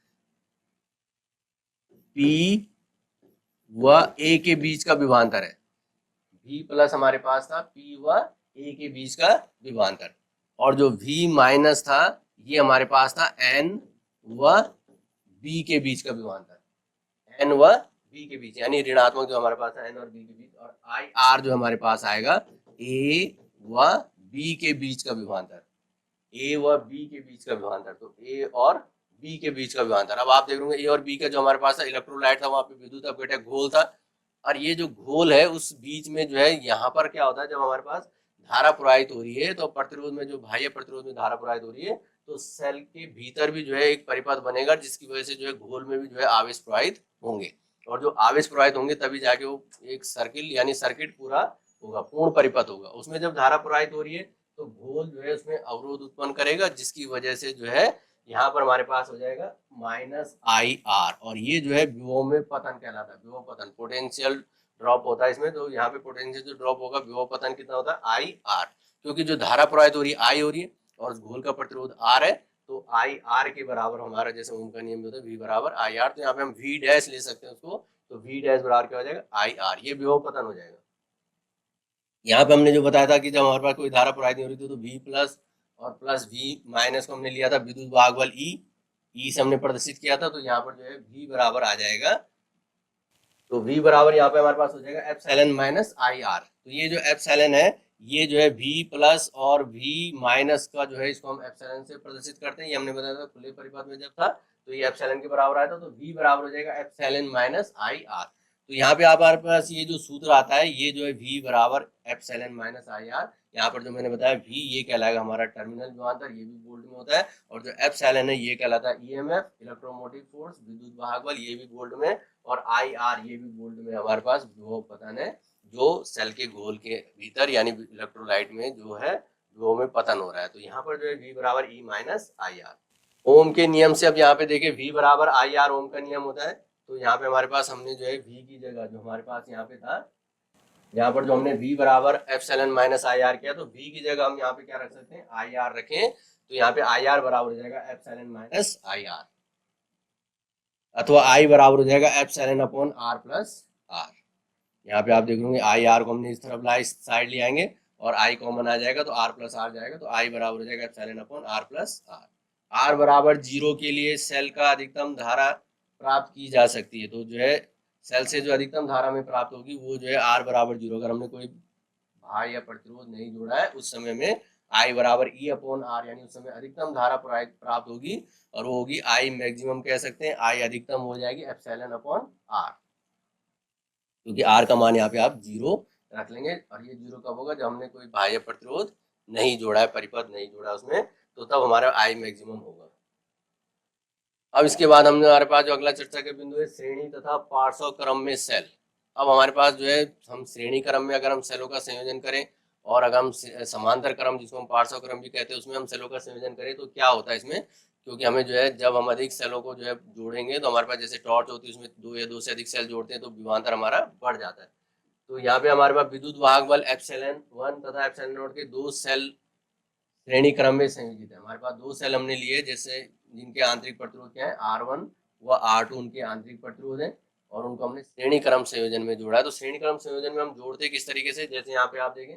P व A के बीच का विभवांतर है। V प्लस हमारे पास था P व A के बीच का विभवांतर, और जो V माइनस था ये हमारे पास था N व B के बीच का विभवांतर, N व B के बीच, यानी ऋणात्मक जो हमारे पास है N और B के बीच, और IR जो हमारे पास आएगा A व B के बीच का विभवांतर, A व B के बीच का विभवांतर। तो A और B के बीच का विभवांतर। अब आप देख रहे A और B का जो हमारे पास इलेक्ट्रोलाइट था, वहां पे विद्युत अपघटक घोल था, और ये जो घोल है उस बीच में जो है यहाँ पर क्या होता है, जब हमारे पास धारा प्रवाहित हो रही है तो प्रतिरोध में, जो बाह्य प्रतिरोध में धारा प्रवाहित हो रही है, तो सेल के भीतर भी जो है एक परिपथ बनेगा, जिसकी वजह से जो है घोल में भी जो है आवेश प्रवाहित होंगे, और जो आवेश प्रवाहित होंगे तभी जाके वो एक सर्किल यानी सर्किट पूरा होगा, पूर्ण परिपथ होगा। उसमें जब धारा प्रवाहित हो रही है तो घोल जो है उसमें अवरोध उत्पन्न करेगा, जिसकी वजह से जो है यहाँ पर हमारे पास हो जाएगा माइनस IR, और ये जो है विभव में पतन कहलाता है। विभव पतन, पोटेंशियल ड्रॉप होता है इसमें, तो यहाँ पे पोटेंशियल जो ड्रॉप होगा, विभव पतन कितना होता है IR, क्योंकि जो धारा प्रवाहित हो रही है I हो रही है और घोल का प्रतिरोध R है, तो IR के बराबर हमारा जैसे ओम का नियम होता है V बराबर IR, तो यहाँ पे हम V डैश ले सकते हैं उसको, तो V डैश बराबर क्या हो जाएगा IR, ये विभव पतन हो जाएगा। यहाँ पे हमने जो बताया था कि जब हमारे पास कोई धारा प्रवाहित नहीं हो रही थी तो V प्लस और प्लस V माइनस को हमने लिया था विद्युत वाहक बल E से हमने प्रदर्शित किया था, तो यहाँ पर जो है V बराबर आ जाएगा, तो V बराबर यहाँ पे हमारे पास हो जाएगा एप्सिलॉन माइनस IR। तो ये जो एप्सिलॉन है, ये जो है V प्लस और V माइनस का जो है इसको हम एप्सिलॉन से प्रदर्शित करते हैं। ये हमने बताया था खुले परिपथ में जब था तो ये एप्सिलॉन के बराबर आया था, तो V बराबर हो जाएगा एप्सिलॉन माइनस IR। तो यहाँ पे हमारे पास ये जो सूत्र आता है, ये जो है V बराबर एप्सिलॉन माइनस IR, यहाँ पर जो मैंने बताया V ये कहलाएगा हमारा टर्मिनल विभवांतर, ये भी बोल्ड में होता है, और जो एप्सिलॉन है ये कहलाता है EMF इलेक्ट्रोमोटिव फोर्स, विद्युत वाहक बल, ये भी बोल्ड में, और IR ये भी बोल्ड में हमारे पास विभव पतन है, जो सेल के घोल के भीतर यानी इलेक्ट्रोलाइट में जो है विभव में पतन हो रहा है। तो यहाँ पर जो है V बराबर E माइनस IR। ओम के नियम से अब यहाँ पे देखिए V बराबर IR ओम का नियम होता है, तो यहाँ पे हमारे पास हमने जो है V की जगह जो हमारे पास यहाँ पे था, यहाँ पर जो हमने V बराबर एप्सिलॉन माइनस IR किया, तो V की जगह हम यहाँ पे क्या रख सकते हैं, IR रखें, तो यहाँ पे IR बराबर हो जाएगा एप्सिलॉन माइनस IR, अथवा I बराबर हो जाएगा epsilon upon R plus R। यहाँ पे आप देखोगे IR को हमने इस तरफ ला, इस साइड ले आएंगे और I कॉमन आ जाएगा तो R प्लस R जाएगा, तो I बराबर हो जाएगा epsilon upon R plus R। R बराबर 0 के लिए सेल का अधिकतम धारा प्राप्त की जा सकती है, तो जो है सेल से जो अधिकतम धारा में प्राप्त होगी वो जो है R बराबर 0, अगर हमने कोई भार या प्रतिरोध नहीं जोड़ा है उस समय में I बराबर E अपॉन R, यानी उस समय अधिकतम धारा प्राप्त होगी, और वो होगी I मैक्सिमम कह सकते हैं, I अधिकतम हो जाएगी एप्सिलॉन अपॉन R, क्योंकि R का मान यहाँ पे आप 0 रख लेंगे, और ये 0 कब होगा, जब हमने कोई बाह्य प्रतिरोध नहीं जोड़ा है, परिपथ नहीं जोड़ा उसमें, तो तब हमारा I मैक्सिमम होगा। अब इसके बाद हमने हमारे पास जो अगला चर्चा के बिंदु है श्रेणी तथा पार्श्व क्रम में सेल। अब हमारे पास जो है हम श्रेणी क्रम में अगर हम सेलों का संयोजन करें और अगर हम समांतर क्रम जिसको हम पार्श्व क्रम भी कहते हैं उसमें हम सेलों का संयोजन करें तो क्या होता है इसमें, क्योंकि हमें जो है जब हम अधिक सेलों को जो है जोड़ेंगे तो हमारे पास जैसे टॉर्च होती है उसमें 2 या 2 से अधिक सेल जोड़ते हैं तो विभवांतर हमारा बढ़ जाता है। तो यहाँ पे हमारे पास विद्युत वाहक बल ε1 तथा ε0 के दो सेल श्रेणी क्रम में संयोजित है। हमारे पास दो सेल हमने लिए जैसे जिनके आंतरिक प्रतिरोध क्या है R1 व R2 उनके आंतरिक प्रतिरोध है और उनको हमने श्रेणी क्रम संयोजन में जोड़ा है। तो श्रेणी क्रम संयोजन में हम जोड़ते किस तरीके से, जैसे यहाँ पे आप देखें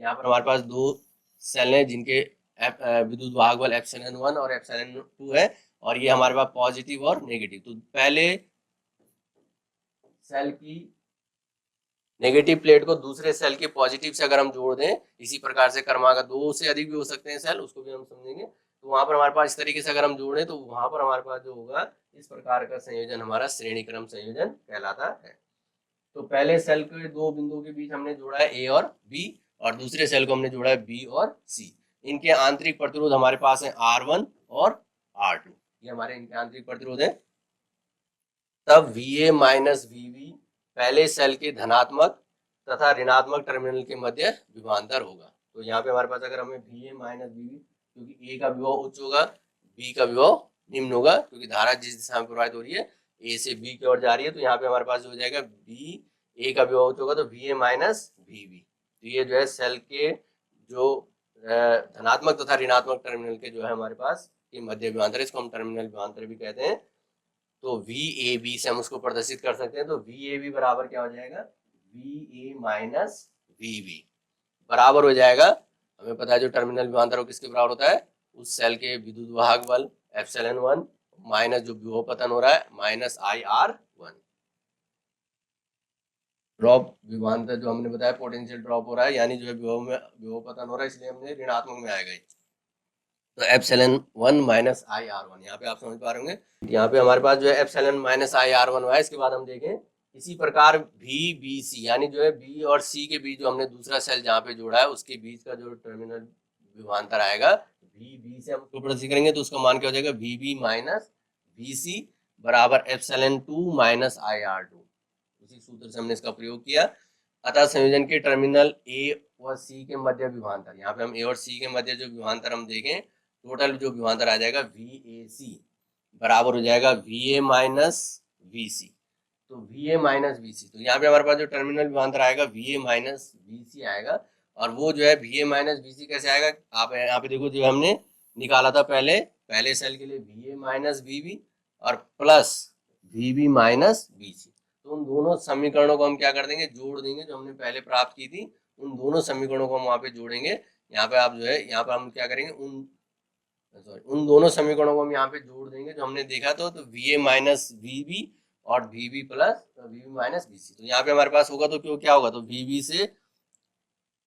यहाँ पर हमारे पास दो सेल हैं जिनके विद्युत वाहक बल ε1 और ε2 है और ये हमारे पास पॉजिटिव और नेगेटिव। तो पहले सेल की नेगेटिव प्लेट को दूसरे सेल के पॉजिटिव से अगर हम जोड़ दें, इसी प्रकार से क्रमांक 2 से अधिक भी हो सकते हैं सेल, उसको भी हम समझेंगे। तो वहां पर हमारे पास इस तरीके से अगर हम जोड़ें तो वहां पर हमारे पास जो होगा इस प्रकार का संयोजन हमारा श्रेणी क्रम संयोजन कहलाता है। तो पहले सेल के दो बिंदुओं के बीच हमने जोड़ा है ए और बी और दूसरे सेल को हमने जोड़ा है बी और सी। इनके आंतरिक प्रतिरोध हमारे पास है R1 और R2, ये हमारे इनके आंतरिक प्रतिरोध है। तब VA माइनस VB पहले सेल के धनात्मक तथा ऋणात्मक टर्मिनल के मध्य विभवांतर होगा। तो यहाँ पे हमारे पास अगर हमें VA माइनस VB, क्योंकि A का विभव उच्च होगा, B का विभव निम्न होगा, क्योंकि धारा जिस दिशा में प्रवाहित हो रही है A से B की ओर जा रही है, तो यहाँ पे हमारे पास हो जाएगा B, A का विभव उच्च होगा तो VA माइनस VB। तो ये जो है सेल के जो धनात्मक तथा ऋणात्मक टर्मिनल के जो है हमारे पास ये मध्य विभवांतर, इसको हम टर्मिनल विभवांतर भी कहते हैं। तो VAB से हम उसको प्रदर्शित कर सकते हैं। तो VAB बराबर क्या हो जाएगा, VA माइनस VB बराबर हो जाएगा, हमें पता है जो टर्मिनल विभवांतर हो किसके बराबर होता है, उस सेल के विद्युत वाहक बल ε1 माइनस जो विभव पतन हो रहा है माइनस IR1। ड्रॉप विभवांतर जो हमने बताया पोटेंशियल ड्रॉप हो रहा है, यानी जो है विभव पतन हो रहा है, इसलिए हमने ऋणात्मक में आएगा। तो ε1 माइनस IR1 यहाँ पे आप समझ पा रहे होंगे। यहाँ पे हमारे पास जो है ε माइनस IR1 है। इसके बाद हम देखें इसी प्रकार VBC यानी जो है B और C के बीच जो हमने दूसरा सेल जहाँ पे जोड़ा है उसके बीच का जो टर्मिनल विभवांतर आएगा VB से हम उसको प्रदर्शित करेंगे तो उसका मान क्या हो जाएगा VB माइनस VC बराबर ε2 माइनस IR2। उसी सूत्र से हमने इसका प्रयोग किया। अतः संयोजन के टर्मिनल A व C के मध्य विभवांतर, यहाँ पे हम A और C के मध्य जो विभवांतर हम देखें टोटल जो विभवांतर आ जाएगा VAC बराबर हो जाएगा VA माइनस VC। तो VA माइनस VC, तो यहाँ पे हमारे पास जो टर्मिनल विभवांतर आएगा VA माइनस VC आएगा और वो जो है VA माइनस VC कैसे आएगा, आप यहाँ पे देखो जो हमने निकाला था पहले सेल के लिए VA माइनस VB और प्लस VB माइनस VC। तो उन दोनों समीकरणों को हम क्या कर देंगे, जोड़ देंगे, जो हमने पहले प्राप्त की थी उन दोनों समीकरणों को हम वहां पे जोड़ेंगे। यहाँ पे आप जो है यहाँ पे हम क्या करेंगे उन दोनों समीकरणों को हम यहाँ पे जोड़ देंगे जो हमने देखा तो VA माइनस VB और VB plus VB minus VC। तो यहाँ पे हमारे पास होगा तो क्यों क्या होगा, तो VB से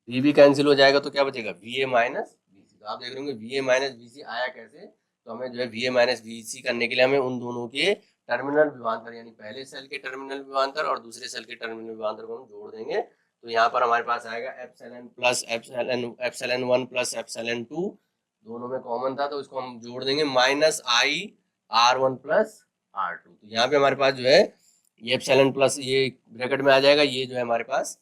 VB कैंसिल हो जाएगा तो क्या बचेगा VA माइनस VC। तो आप देख रहे होंगे VA माइनस VC आया कैसे, तो हमें जो है VA माइनस VC करने के लिए हमें उन दोनों के टर्मिनल विभवांतर यानी पहले सेल के टर्मिनल विभवांतर और दूसरे सेल के टर्मिनल विभवांतर को हम जोड़ देंगे। तो यहाँ पर हमारे पास आएगा ε प्लस ε1 प्लस ε2 दोनों में कॉमन था तो इसको हम जोड़ देंगे माइनस IR1 प्लस R2। तो यहाँ पे हमारे पास जो है ये एप्सिलॉन प्लस ये ब्रैकेट में आ जाएगा, ये जो है हमारे पास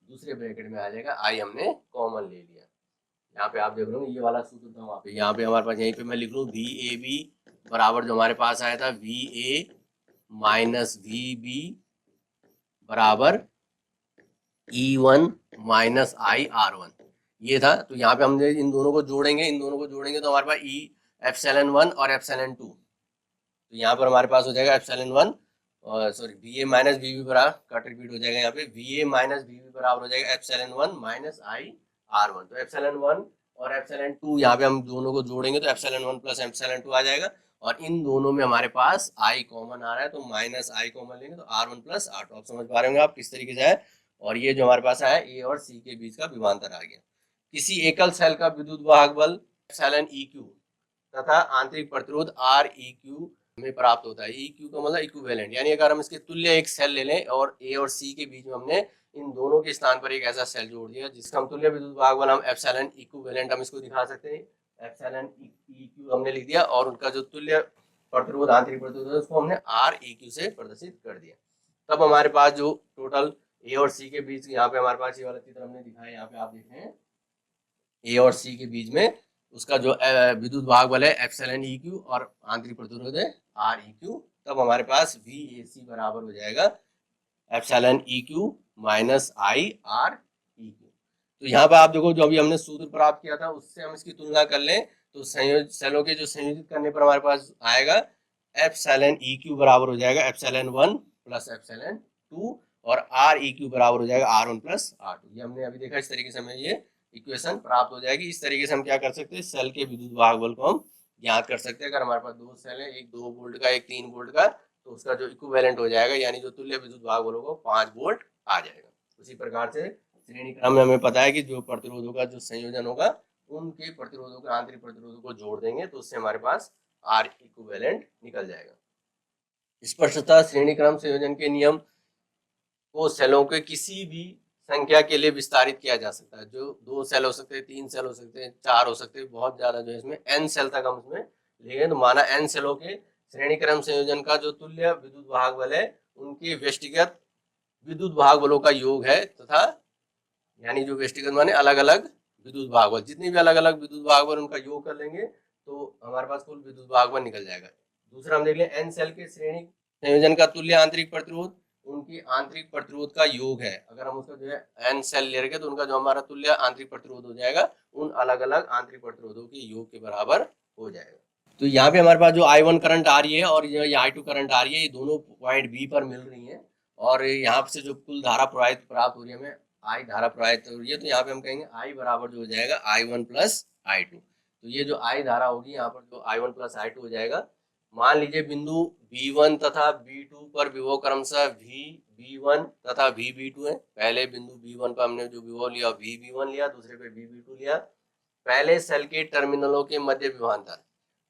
दूसरे ब्रैकेट में आ जाएगा, आई हमने कॉमन ले लिया। यहाँ पे आप देख रहे हो ये वाला सूत्र था वहाँ पे, यहाँ पे हमारे पास यहीं पे मैं लिख लूँ VAB बराबर जो हमारे पास आया था VA माइनस VB बराबर E1 माइनस IR1 ये था। तो यहाँ पे हम इन दोनों को जोड़ेंगे तो हमारे पास ε1 और ε2, तो यहाँ पर हमारे पास हो जाएगा ε1 और सॉरी VA माइनस VB बराबर कट रिपीट हो जाएगा, यहाँ पे VA माइनस VB बराबर हो जाएगा ε1 माइनस IR1। तो ε1 और ε2 यहाँ पे हम दोनों को जोड़ेंगे तो ε1 प्लस ε2 आ जाएगा और इन दोनों में हमारे पास I कॉमन आ रहा है तो माइनस I कॉमन लेंगे तो R1 प्लस R2। आप समझ पा रहे होंगे आप किस तरीके से है। और ये जो हमारे पास है A और C के बीच का विभवांतर आ गया। किसी एकल सेल का विद्युत वाहक बल एप्सिलॉन EQ तथा आंतरिक प्रतिरोध REQ में प्राप्त होता है। EQ का मतलब इक्विवेलेंट, यानी अगर हम इसके तुल्य एक सेल ले लें और A और C के बीच में हमने इन दोनों के स्थान पर एक ऐसा सेल जोड़ दिया जिसका हम तुल्य विद्युत वाहक बल हम एप्सिलॉन इक्विवेलेंट हम इसको दिखा सकते हैं, एप्सिलॉन EQ हमने लिख दिया और उनका जो तुल्य प्रतिरोध आंतरिक प्रतिरोध है उसको हमने REQ से प्रदर्शित कर दिया। तब हमारे पास जो टोटल A और C के बीच यहाँ पे हमारे पास ये वाला चित्र हमने दिखाया, यहाँ पे आप देखें ए और सी के बीच में उसका जो विद्युत भाग बल है एप्सिलॉन ई क्यू और आंतरिक प्रतिरोध है आर ई क्यू, तब हमारे पास वी ए सी बराबर हो जाएगा epsilon E Q minus I R E Q. तो यहाँ पर आप देखो जो अभी हमने सूत्र प्राप्त किया था उससे हम इसकी तुलना कर लें तो सेलों के जो संयोजित करने पर हमारे पास आएगा एप्सिलॉन ई क्यू बराबर हो जाएगा एप्सिलॉन 1 प्लस एप्सिलॉन 2 और आर ई क्यू बराबर हो जाएगा आर 1 प्लस आर 2। ये हमने अभी देखा, इस तरीके से हमें ये इक्वेशन प्राप्त हो जाएगी। इस तरीके से हम क्या कर सकते हैं, सेल के विद्युत भाग बल को हम ज्ञात कर सकते हैं। अगर हमारे पास दो सेल है, एक 2 वोल्ट का एक 3 वोल्ट का, तो उसका जो इक्विवेलेंट हो जाएगा यानी जो तुल्य विद्युत भाग बल होगा 5 वोल्ट आ जाएगा। उसी प्रकार से श्रेणी क्रम में हमें पता है कि जो प्रतिरोधों का जो संयोजन होगा उनके प्रतिरोधों के आंतरिक प्रतिरोधों को जोड़ देंगे तो उससे हमारे पास आर इक्विवेलेंट निकल जाएगा। स्पष्टतः श्रेणी क्रम संयोजन के नियम को सेलों के किसी भी संख्या के लिए विस्तारित किया जा सकता है। जो 2 सेल हो सकते हैं, 3 सेल हो सकते हैं, 4 हो सकते हैं, बहुत ज्यादा जो है इसमें n सेल तक हम इसमें लेंगे तो माना n सेलों के श्रेणी क्रम संयोजन का जो तुल्य विद्युत भाग बल है उनके व्यष्टिगत विद्युत भाग बलों का योग है तथा यानी जो व्यष्टिगत माने अलग अलग विद्युत भाग बल, जितने भी अलग अलग विद्युत भाग बल उनका योग कर लेंगे तो हमारे पास कुल विद्युत भाग बल निकल जाएगा। दूसरा हम देख लें n सेल के श्रेणी संयोजन का तुल्य आंतरिक प्रतिरोध उनकी आंतरिक प्रतिरोध का योग है। अगर हम उसका जो है n सेल ले रखे तो उनका जो हमारा तुल्य आंतरिक प्रतिरोध हो जाएगा उन अलग अलग आंतरिक प्रतिरोधों के योग के बराबर हो जाएगा। तो यहाँ पे हमारे पास जो I1 करंट आ रही है और ये I2 करंट आ रही है, ये दोनों पॉइंट B पर मिल रही है और यहाँ से जो कुल धारा प्रवाहित प्राप्त हो रही है हमें I धारा प्रवाहित हो रही है, तो यहाँ पे हम कहेंगे I बराबर जो हो जाएगा I1 प्लस I2। तो ये जो I धारा होगी यहाँ पर जो I1 प्लस I2 हो जाएगा। मान लीजिए बिंदु B1 तथा B2 पर विभव क्रमशः VB1 तथा VB2 है। पहले बिंदु B1 पर हमने जो विभव लिया VB1 लिया, दूसरे पे VB2 लिया। पहले सेल के टर्मिनलों के मध्य विभवांतर,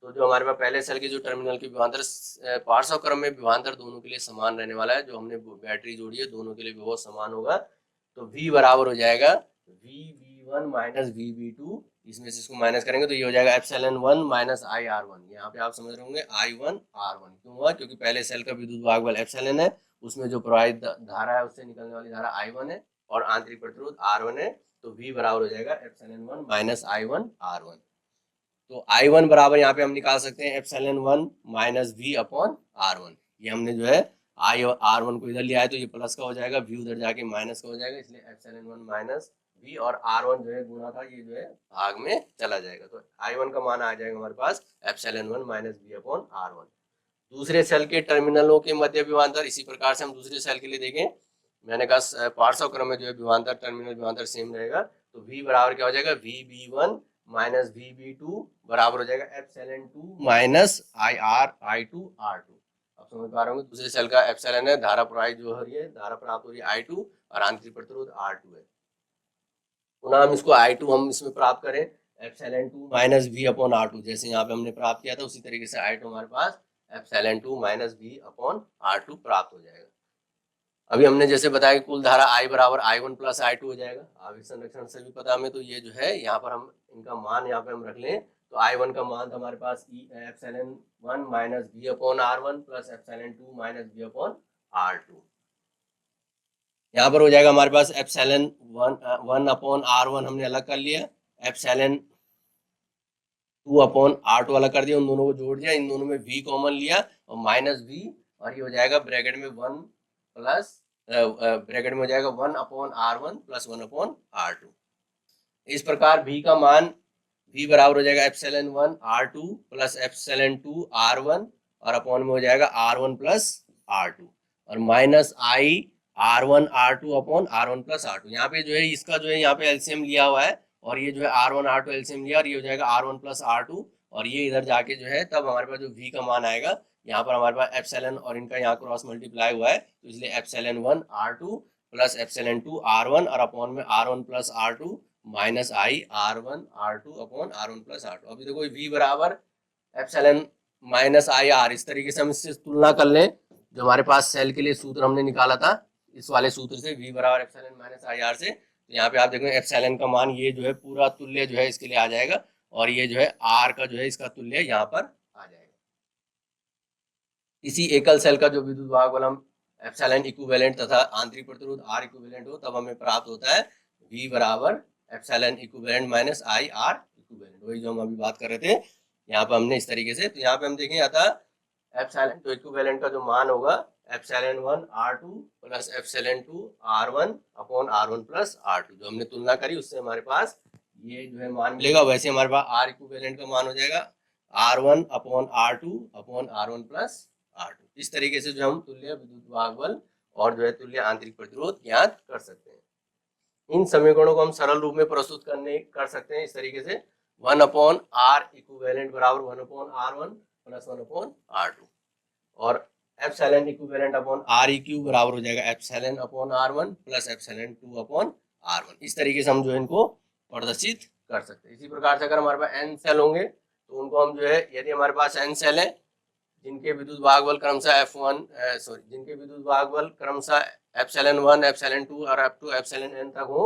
तो जो हमारे पास पहले सेल के जो टर्मिनल के विभवांतर पार्श्व क्रम में विभवांतर दोनों के लिए समान रहने वाला है। जो हमने बैटरी जोड़ी है दोनों के लिए विभव समान होगा तो V बराबर हो जाएगा VB1 माइनस VB2, इसमें से इसको माइनस करेंगे तो ये हो जाएगा एप्सिलॉन 1 माइनस आई आर 1। यहाँ पे आप समझ रहे होंगे I1 R1 क्यों हुआ, क्योंकि पहले सेल का विद्युत भाग बल एप्सिलॉन है, उसमें जो प्रवाहित धारा है उससे निकलने वाली धारा I1 है और आंतरिक प्रतिरोध R1 है, तो V बराबर हो जाएगा एप्सिलॉन 1 माइनस I1 R1। तो I1 बराबर यहाँ पे हम निकाल सकते हैं epsilon 1 minus V upon R1। ये हमने जो है I और R1 को इधर लिया है तो ये प्लस का हो जाएगा, V उधर जाके माइनस का हो जाएगा, इसलिए एप्सिलॉन 1 माइनस V और R1 जो है गुणा था ये जो है भाग में चला जाएगा। तो I1 का मान आ जाएगा हमारे पास epsilon 1 minus V upon R1। दूसरे सेल के टर्मिनलों के मध्य विभवांतर, इसी प्रकार से हम दूसरे सेल के लिए देखें, मैंने कहा पार्श्व क्रम में जो है विभवांतर टर्मिनल विभवांतर सेम रहेगा तो V बराबर क्या हो जाएगा VB1 माइनस VB2 बराबर हो जाएगा एप्सिलॉन 2 माइनस I2 R2। अब समझ पा रहे होंगे दूसरे सेल का एप्सिलॉन है, धारा प्रवाहित जो हो रही है, धारा प्राप्त हो रही है I2 और आंतरिक प्रतिरोध R2 है। पुनः हम इसको I2 हम इसमें प्राप्त करें epsilon 2 minus V upon R2, जैसे यहाँ पे हमने प्राप्त किया था उसी तरीके से I2 हमारे पास epsilon 2 minus V upon R2 प्राप्त हो जाएगा। अभी हमने जैसे बताया कि कुल धारा I बराबर I1 प्लस I2 हो जाएगा। आवेश संरक्षण से भी पता हमें, तो ये जो है यहाँ पर हम इनका मान यहाँ पे हम रख लें तो I1 का मान था हमारे पास epsilon 1 minus V upon R1 plus epsilon 2 minus V upon R2। यहाँ पर हो जाएगा हमारे पास एप्सिलॉन 1 अपॉन R1 हमने अलग कर लिया, एप्सिलॉन 2 अपॉन R2 अलग कर दिया, उन दोनों को जोड़ दिया, इन दोनों में V कॉमन लिया और माइनस V, और ये हो जाएगा ब्रैकेट में 1 प्लस ब्रैकेट में हो जाएगा 1 upon R1 plus 1 upon R2। इस प्रकार V का मान V बराबर हो जाएगा epsilon 1 R2 plus epsilon 2 R1 और अपॉन में हो जाएगा R1 प्लस R2 और minus I R1 R2 upon R1 plus R2। यहाँ पे जो है इसका जो है यहाँ पे एलसीएम लिया हुआ है और ये जो है R1 R2 एलसीएम लिया और ये हो जाएगा R1 प्लस R2 और ये इधर जाके जो है तब हमारे पास जो V का मान आएगा, यहाँ पर हमारे पास एप्सिलॉन और इनका यहाँ क्रॉस मल्टीप्लाई हुआ है तो इसलिए epsilon 1 R2 plus epsilon 2 R1 और अपॉन में R1 plus R2 minus I R1 R2 upon R1 plus R2। अभी देखो V बराबर एप्सिलॉन माइनस I R, इस तरीके से हम इससे तुलना कर लें जो हमारे पास सेल के लिए सूत्र हमने निकाला था इस वाले सूत्र से V बराबर एप्सिलॉन माइनस I R से। तो यहाँ पे आप देखो एप्सिलॉन का मान ये जो है पूरा तुल्य जो है इसके लिए आ जाएगा और ये जो है R का जो है इसका तुल्य यहाँ पर आ जाएगा। इसी एकल सेल का जो विद्युत भाग बल हम एप्सिलॉन इक्विवेलेंट तथा आंतरिक प्रतिरोध R इक्विवेलेंट हो तब हमें प्राप्त होता है V बराबर epsilon equivalent minus I R equivalent, वही जो हम अभी बात कर रहे थे यहाँ पे हमने इस तरीके से। तो यहाँ पे हम देखें अतः एप्सिलॉन तो इक्विवेलेंट का जो मान होगा epsilon 1 R2 plus epsilon 2 R1 upon R1 plus R2, जो हमने तुलना करी उससे हमारे पास ये जो है मान मिलेगा। वैसे हमारे पास R इक्विवेलेंट का मान हो जाएगा R1 upon R2 upon R1 plus R2। इस तरीके से जो हम तुल्य विद्युत वाहक बल और जो है तुल्य आंतरिक प्रतिरोध ज्ञात कर सकते हैं। इन समीकरणों को हम सरल रूप में प्रस्तुत कर सकते हैं इस तरीके से, 1 अपॉन R इक्विवेलेंट बराबर 1 upon R1 plus 1 upon R2 और एप्सिलॉन इक्विवेलेंट अपॉन REQ बराबर हो जाएगा epsilon upon R1 plus epsilon 2 upon R1। इस तरीके से हम जो है इनको प्रदर्शित कर सकते हैं। इसी प्रकार से अगर हमारे पास n सेल होंगे तो उनको हम जो है, यदि हमारे पास n सेल है जिनके विद्युत वाहक बल क्रमशः जिनके विद्युत वाहक बल क्रमशः एप्सिलॉन 1 एप्सिलॉन 2 और अप टू एप्सिलॉन n तक हो,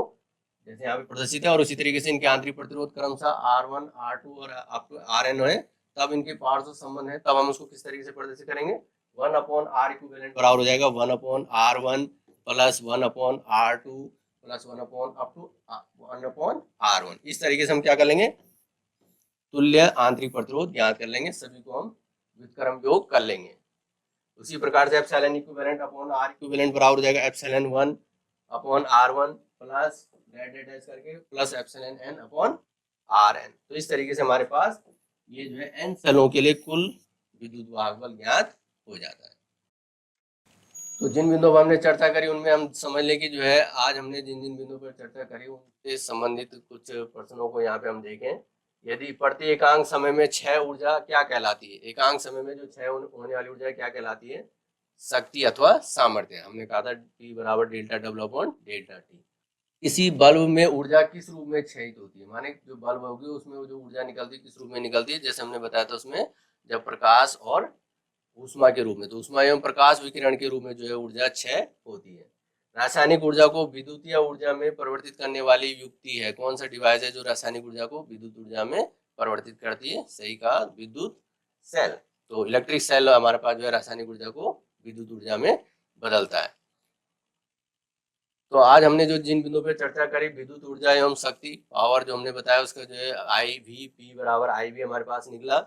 जैसे यहाँ पे प्रदर्शित है, और उसी तरीके से इनके आंतरिक प्रतिरोध क्रमशः R1 R2 और अप टू Rn है, तब इनके पार्श्व संबंध है, तब हम उसको किस तरीके से प्रदर्शित करेंगे, 1 अपॉन R इक्विवेलेंट बराबर हो जाएगा 1 upon R1 plus 1 upon R2 plus 1 upon up to 1 upon R1। इस तरीके से हम क्या कर लेंगे, तुल्य आंतरिक प्रतिरोध ज्ञात कर लेंगे, सभी को हम व्युत्क्रम योग कर लेंगे। उसी प्रकार से epsilon equivalent upon R equivalent बराबर हो जाएगा epsilon 1 upon R1 plus dash करके plus epsilon n upon Rn। तो इस तरीके से हमारे पास ये जो है n सेलों के लिए कुल विद्युत वाहक बल ज्ञात हो जाता है। तो जिन बिंदुओं पर हमने चर्चा करी उनमें हम समझ लें कि जो है आज हमने जिन जिन बिंदुओं पर चर्चा करी उनसे संबंधित कुछ प्रश्नों को यहाँ पे हम देखें। यदि प्रति एकांक समय में क्षय ऊर्जा क्या कहलाती है, एकांक समय में जो क्षय होने वाली ऊर्जा क्या कहलाती है, शक्ति अथवा सामर्थ्य। हमने कहा था P बराबर delta W upon delta T. किसी बल्ब में ऊर्जा किस रूप में क्षयित होती है, माने जो बल्ब होगी उसमें वो जो ऊर्जा निकलती है किस रूप में निकलती है, जैसे हमने बताया था उसमें जब प्रकाश और ऊष्मा के रूप में, तो ऊष्मा एवं प्रकाश विकिरण के रूप में जो है ऊर्जा क्षय होती है। रासायनिक ऊर्जा को विद्युतीय ऊर्जा में परिवर्तित करने वाली युक्ति है, कौन सा डिवाइस है जो रासायनिक ऊर्जा को विद्युत ऊर्जा में परिवर्तित करती है, सही कहा विद्युत सेल। तो इलेक्ट्रिक सेल हमारे पास जो है रासायनिक ऊर्जा को विद्युत ऊर्जा में बदलता है। तो आज हमने जो जिन बिंदुओं पर चर्चा करी, विद्युत ऊर्जा एवं शक्ति पावर जो हमने बताया उसका जो है IV बराबर IV हमारे पास निकला।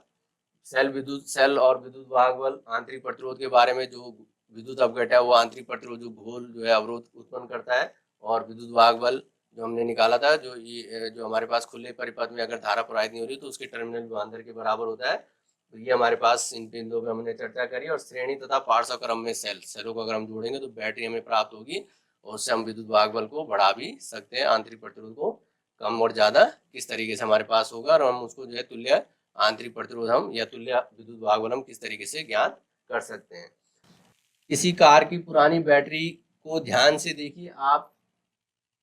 सेल और विद्युत वाहक बल, आंतरिक प्रतिरोध के बारे में जो विद्युत अपघट है वो आंतरिक प्रतिरोध जो घोल जो है अवरोध उत्पन्न करता है, और विद्युत वाहक बल जो हमने निकाला था जो हमारे पास खुले परिपथ में अगर धारा प्रवाहित नहीं हो रही तो उसके टर्मिनल विभवांतर के बराबर होता है। तो ये हमारे पास इन बिंदुओं पे हमने चर्चा करी। और श्रेणी तथा पार्श्व क्रम में सेलों को अगर हम जोड़ेंगे तो बैटरी हमें प्राप्त होगी, और उससे हम विद्युत वाहक बल को बढ़ा भी सकते हैं, आंतरिक प्रतिरोध को कम और ज्यादा किस तरीके से हमारे पास होगा, और हम उसको जो है तुल्य आंतरिक प्रतिरोध हम या तुल्य विद्युत वाहक बल हम किस तरीके से ज्ञात कर सकते हैं। किसी कार की पुरानी बैटरी को ध्यान से देखिए, आप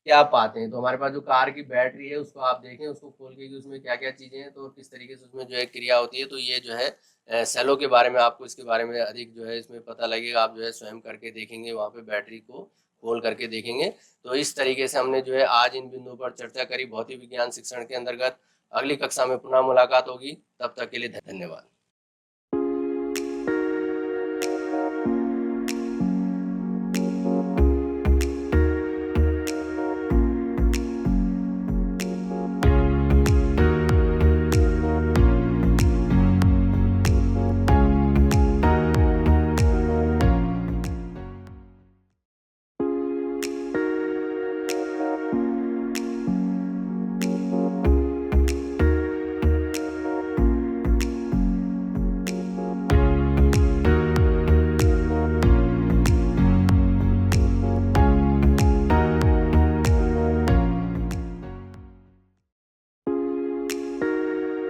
क्या पाते हैं। तो हमारे पास जो कार की बैटरी है उसको आप देखें, उसको खोल के कि उसमें क्या क्या चीजें हैं, तो किस तरीके से उसमें जो है क्रिया होती है। तो ये जो है सेलों के बारे में आपको इसके बारे में अधिक जो है इसमें पता लगेगा, आप जो है स्वयं करके देखेंगे, वहाँ पे बैटरी को खोल करके देखेंगे। तो इस तरीके से हमने जो है आज इन बिंदुओं पर चर्चा करी भौतिक विज्ञान शिक्षण के अंतर्गत। अगली कक्षा में पुनः मुलाकात होगी, तब तक के लिए धन्यवाद।